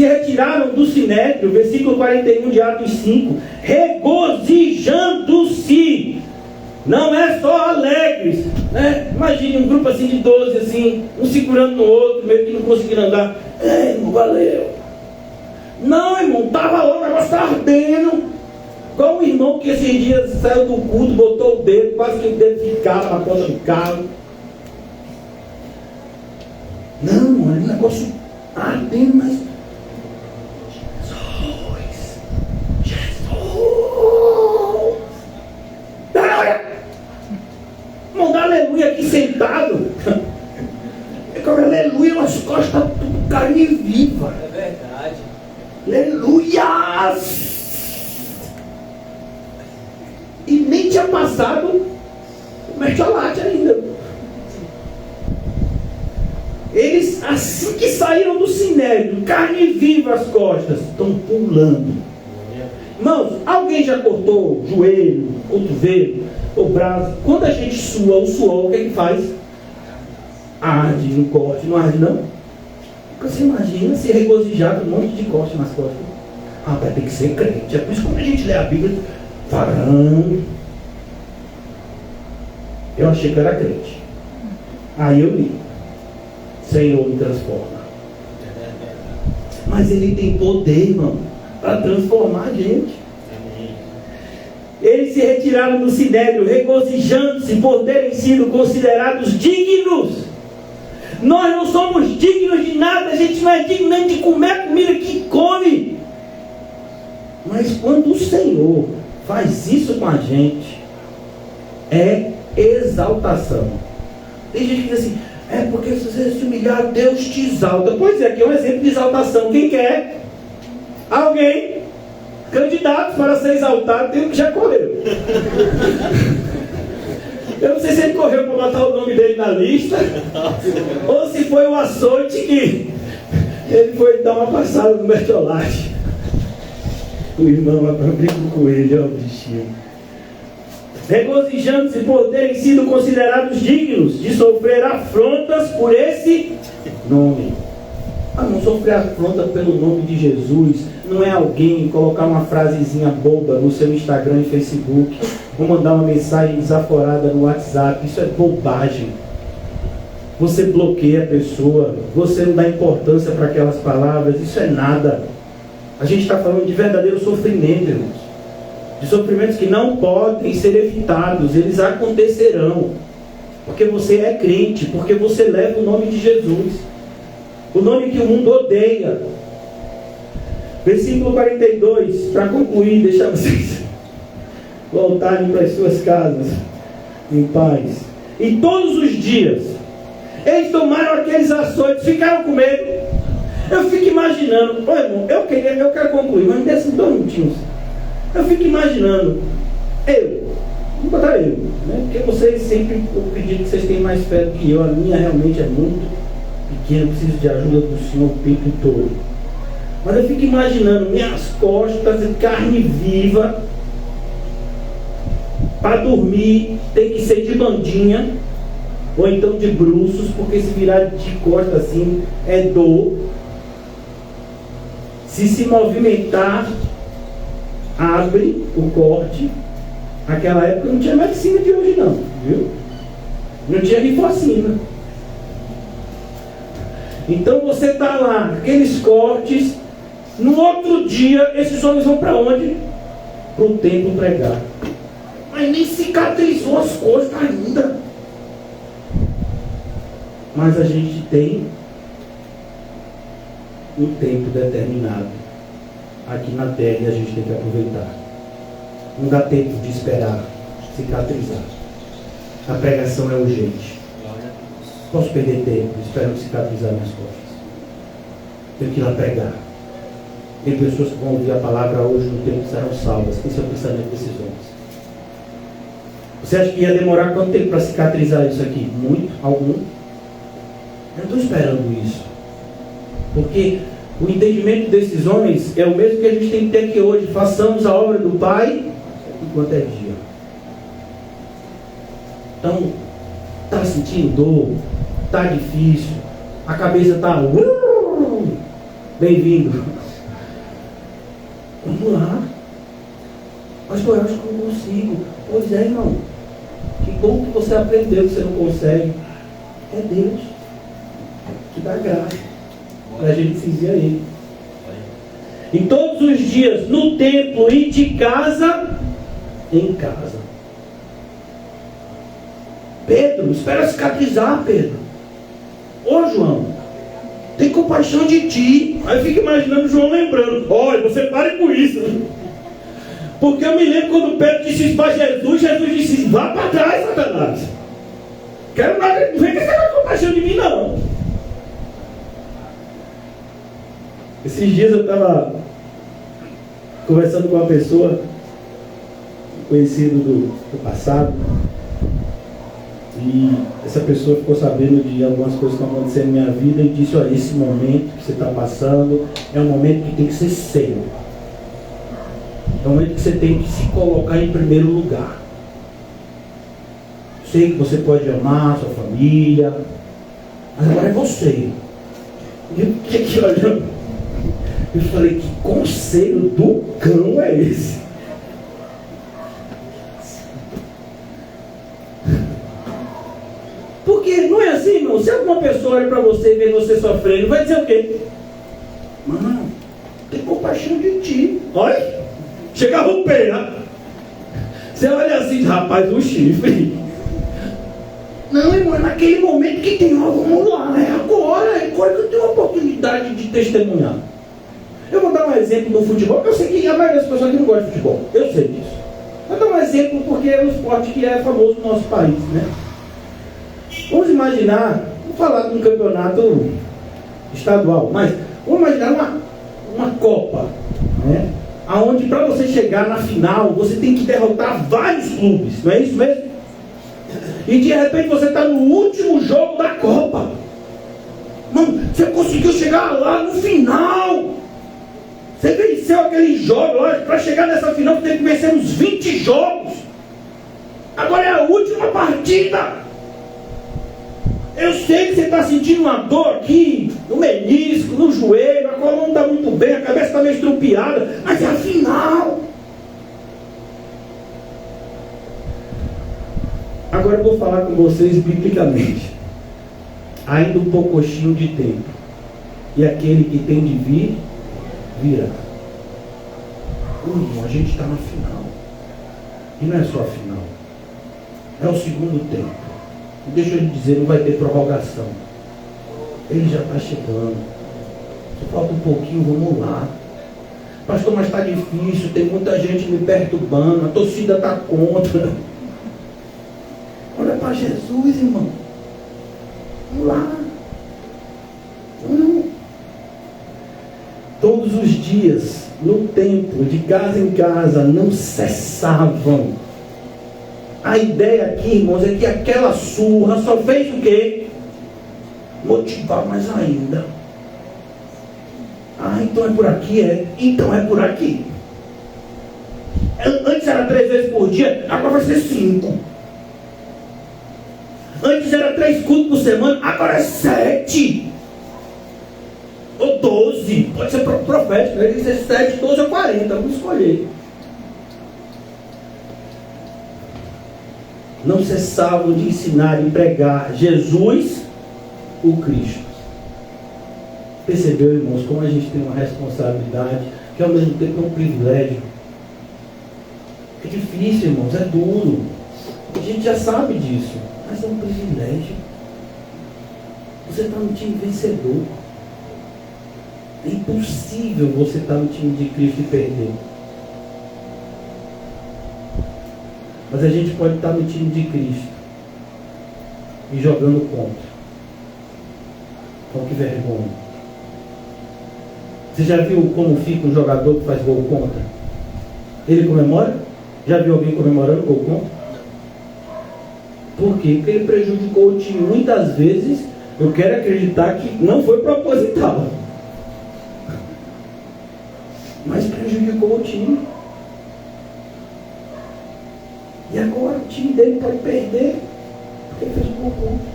retiraram do sinédrio, versículo 41 de Atos 5, regozijando-se. Não é só alegres, né? Imagine um grupo assim de 12, assim, um segurando no outro, meio que não conseguindo andar. Irmão, valeu. Não, irmão, estava lá, o negócio estava ardendo. Igual um irmão que esses dias saiu do culto, botou o dedo, quase que o dedo ficava na porta do carro. Não, mano, o negócio ardendo, mas Jesus. Olha! Irmão, dá aleluia aqui sentado. É que aleluia, as costas tudo carne viva. É verdade. Aleluia! E nem tinha passado o mercholate ainda. Eles, assim que saíram do sinédrio, carne viva as costas, estão pulando. Irmãos, alguém já cortou o joelho, cotovelo, o braço? Quando a gente sua, o suor, o que é que faz? Arde, não corte, não arde não? Você imagina se regozijar com um monte de corte nas costas. Ah, vai ter que ser crente. É por isso que quando a gente lê a Bíblia, varão. Eu achei que era crente. Aí eu li. Senhor me transforma. Mas Ele tem poder, irmão, para transformar a gente. Eles se retiraram do sinédrio, regozijando-se por terem sido considerados dignos. Nós não somos dignos de nada, a gente não é digno nem de comer a comida que come. Mas quando o Senhor faz isso com a gente, é exaltação. Tem gente que diz assim, é porque se você se humilhar, Deus te exalta. Pois é, aqui é um exemplo de exaltação. Quem quer? Alguém? Candidato para ser exaltado, tem um que já correu. Eu não sei se ele correu para botar o nome dele na lista, ou se foi o açoite que ele foi dar uma passada no mertiolate. O irmão lá para brincar com ele, ó, o bichinho. Regozijando-se por terem sido considerados dignos de sofrer afrontas por esse nome. Não sofrer afronta pelo nome de Jesus não é alguém colocar uma frasezinha boba no seu Instagram e Facebook, ou mandar uma mensagem desaforada no WhatsApp. Isso é bobagem. Você bloqueia a pessoa, você não dá importância para aquelas palavras, isso é nada. A gente está falando de verdadeiro sofrimento, irmãos. De sofrimentos que não podem ser evitados, eles acontecerão. Porque você é crente, porque você leva o nome de Jesus. O nome que o mundo odeia. Versículo 42, para concluir, deixar vocês voltarem para as suas casas em paz. E todos os dias, eles tomaram aqueles açoites, ficaram com medo. Eu fico imaginando, irmão, eu quero concluir, mas me dê 2 minutinhos. Eu fico imaginando, vou botar eu, né? Porque vocês sempre, eu acredito que vocês têm mais fé do que eu. A minha realmente é muito pequena, eu preciso de ajuda do Senhor o tempo todo. Mas eu fico imaginando minhas costas em carne viva, para dormir tem que ser de bandinha, ou então de bruços, porque se virar de costas assim é dor. Se movimentar, abre o corte. Naquela época não tinha medicina de hoje não, viu? Não tinha rifocina. Então você está lá, aqueles cortes. No outro dia, esses homens vão para onde? Para o templo pregar. Mas nem cicatrizou as costas ainda. Mas a gente tem um tempo determinado aqui na terra e a gente tem que aproveitar. Não dá tempo de esperar cicatrizar. A pregação é urgente. Posso perder tempo esperando cicatrizar minhas costas? Tenho que ir lá pregar. Tem pessoas que vão ouvir a palavra hoje no tempo que serão salvas. Esse é o pensamento desses homens. Você acha que ia demorar quanto tempo para cicatrizar isso aqui? Muito? Algum? Eu não estou esperando isso. Porque o entendimento desses homens é o mesmo que a gente tem que ter aqui hoje. Façamos a obra do Pai enquanto é dia. Então, está sentindo dor? Está difícil? A cabeça está... Bem-vindo. Vamos lá. Mas eu acho que eu não consigo. Pois é, irmão. Que bom que você aprendeu que você não consegue. É Deus que dá graça para a gente seguir a Ele. E todos os dias, no templo e de casa em casa. Pedro, espera cicatrizar, Pedro. Ô João, tem compaixão de ti. Aí eu fico imaginando o João lembrando. Olha, você pare com isso. Porque eu me lembro quando Pedro disse isso para Jesus. Jesus disse, vá para trás, Satanás. Quero nada, não vem com compaixão de mim não. Esses dias eu estava conversando com uma pessoa, conhecido do passado. E essa pessoa ficou sabendo de algumas coisas que estão acontecendo na minha vida e disse, olha, esse momento que você está passando é um momento que tem que ser seu. É um momento que você tem que se colocar em primeiro lugar. Sei que você pode amar a sua família, mas agora é você. E eu fiquei aqui olhando. Eu falei, que conselho do cão é esse? Porque não é assim, irmão. Se alguma pessoa olha para você e vê você sofrendo, vai dizer o quê? Mano, tem compaixão de ti. Olha, chega a romper, né? Você olha assim, rapaz, o chifre. Não, irmão, é naquele momento que tem algo, vamos lá, é agora que eu tenho a oportunidade de testemunhar. Eu vou dar um exemplo no futebol. Eu sei que a maioria das pessoas aqui não gosta de futebol. Eu sei disso. Vou dar um exemplo porque é um esporte que é famoso no nosso país, né? Vamos imaginar, vou falar de um campeonato estadual, mas vamos imaginar uma Copa, né? Onde para você chegar na final, você tem que derrotar vários clubes, não é isso mesmo? E de repente você está no último jogo da Copa. Mano, você conseguiu chegar lá no final. Você venceu aquele jogo lá. Para chegar nessa final você tem que vencer uns 20 jogos. Agora é a última partida. Eu sei que você está sentindo uma dor aqui, no menisco, no joelho, a coluna não está muito bem, a cabeça está meio estrupiada, mas é a final. Agora eu vou falar com vocês biblicamente. Ainda um pouquinho de tempo, e aquele que tem de vir, virá. A gente está na final. E não é só a final, é o segundo tempo. E deixa eu lhe dizer, não vai ter prorrogação. Ele já está chegando. Só falta um pouquinho, vamos lá. Pastor, mas está difícil, tem muita gente me perturbando, a torcida está contra. Olha para Jesus, irmão. Vamos lá. Todos os dias, no templo, de casa em casa, não cessavam. A ideia aqui, irmãos, é que aquela surra só fez o quê? Motivar mais ainda. Então é por aqui, é? Então é por aqui. Antes era 3 vezes por dia, agora vai ser 5. Antes era 3 cultos por semana, agora é 7. Ou 12. Pode ser profético, né? Ele dizer 7, 12 ou 40, vamos escolher. Não cessavam de ensinar e pregar Jesus, o Cristo. Percebeu, irmãos, como a gente tem uma responsabilidade, que ao mesmo tempo é um privilégio. É difícil, irmãos, é duro. A gente já sabe disso, mas é um privilégio. Você está no time vencedor. É impossível você estar no time de Cristo e perder. Mas a gente pode estar no time de Cristo e jogando contra. Então, que vergonha. Você já viu como fica um jogador que faz gol contra? Ele comemora? Já viu alguém comemorando gol contra? Por quê? Porque ele prejudicou o time. Muitas vezes, eu quero acreditar que não foi proposital, mas prejudicou o time. E agora o time dele pode perder, porque ele fez um gol contra.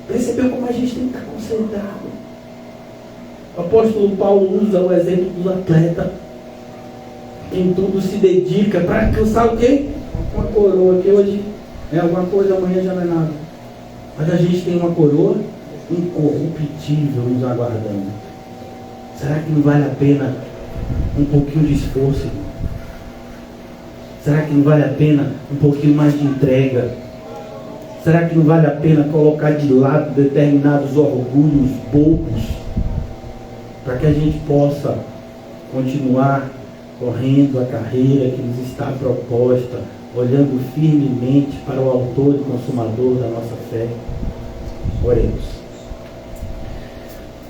Percebeu como a gente tem que estar concentrado? O apóstolo Paulo usa o exemplo do atleta. Em tudo se dedica para alcançar o quê? Uma coroa, que hoje é alguma coisa, amanhã já não é nada. Mas a gente tem uma coroa incorruptível nos aguardando. Será que não vale a pena um pouquinho de esforço? Será que não vale a pena um pouquinho mais de entrega? Será que não vale a pena colocar de lado determinados orgulhos bobos, para que a gente possa continuar correndo a carreira que nos está proposta, olhando firmemente para o autor e consumador da nossa fé? Oremos.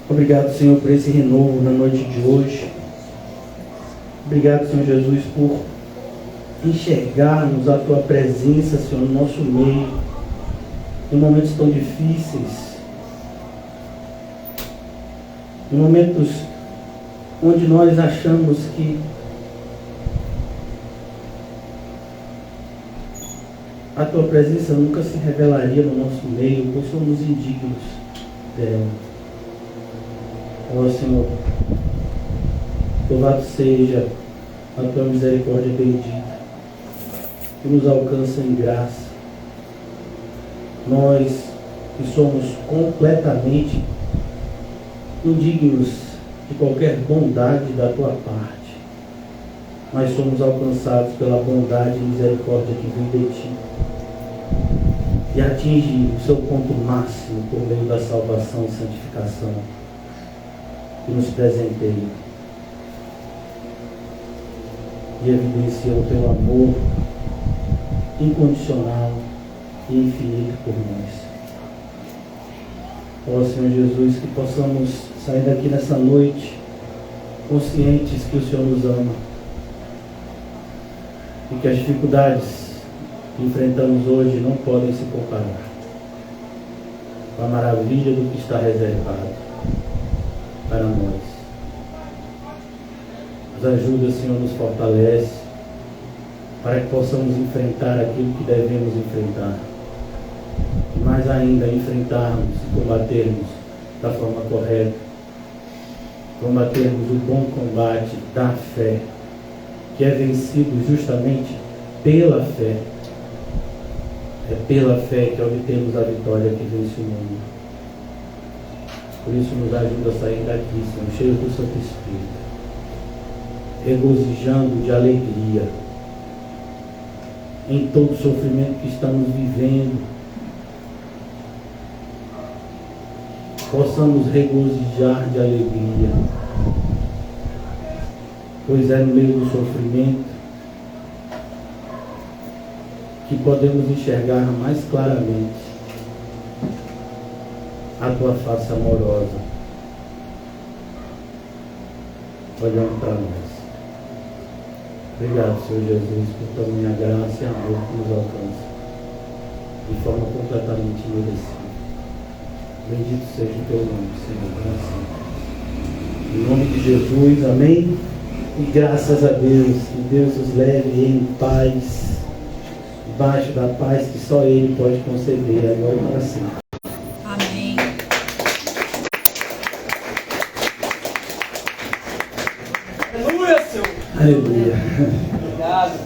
Obrigado, Senhor, por esse renovo na noite de hoje. Obrigado, Senhor Jesus, por enxergarmos a Tua presença, Senhor, no nosso meio, em momentos tão difíceis, em momentos onde nós achamos que a Tua presença nunca se revelaria no nosso meio, pois somos indignos dela. Ó Senhor, louvado seja a Tua misericórdia bendita, que nos alcança em graça. Nós que somos completamente indignos de qualquer bondade da Tua parte, mas somos alcançados pela bondade e misericórdia que vem de Ti e atinge o seu ponto máximo por meio da salvação e santificação. que nos presenteia e evidencia o teu amor incondicional e infinito por nós. Ó Senhor Jesus, que possamos sair daqui nessa noite conscientes que o Senhor nos ama e que as dificuldades que enfrentamos hoje não podem se comparar com a maravilha do que está reservado para nós. Nos ajuda, Senhor, nos fortalece para que possamos enfrentar aquilo que devemos enfrentar. E mais ainda, enfrentarmos e combatermos da forma correta. Combatermos o bom combate da fé, que é vencido justamente pela fé. É pela fé que obtemos a vitória que vence o mundo. Por isso nos ajuda a sair daqui, Senhor, cheio do Santo Espírito, regozijando de alegria em todo o sofrimento que estamos vivendo. Possamos regozijar de alegria, pois é no meio do sofrimento que podemos enxergar mais claramente a tua face amorosa olhando para nós. Obrigado, Senhor Jesus, por tamanha graça e amor que nos alcança de forma completamente merecida. Bendito seja o teu nome, Senhor, para sempre. Em nome de Jesus, amém. E graças a Deus, que Deus os leve em paz, debaixo da paz que só Ele pode conceder, agora e para sempre. Amém. Aleluia, Senhor. Aleluia. Obrigado.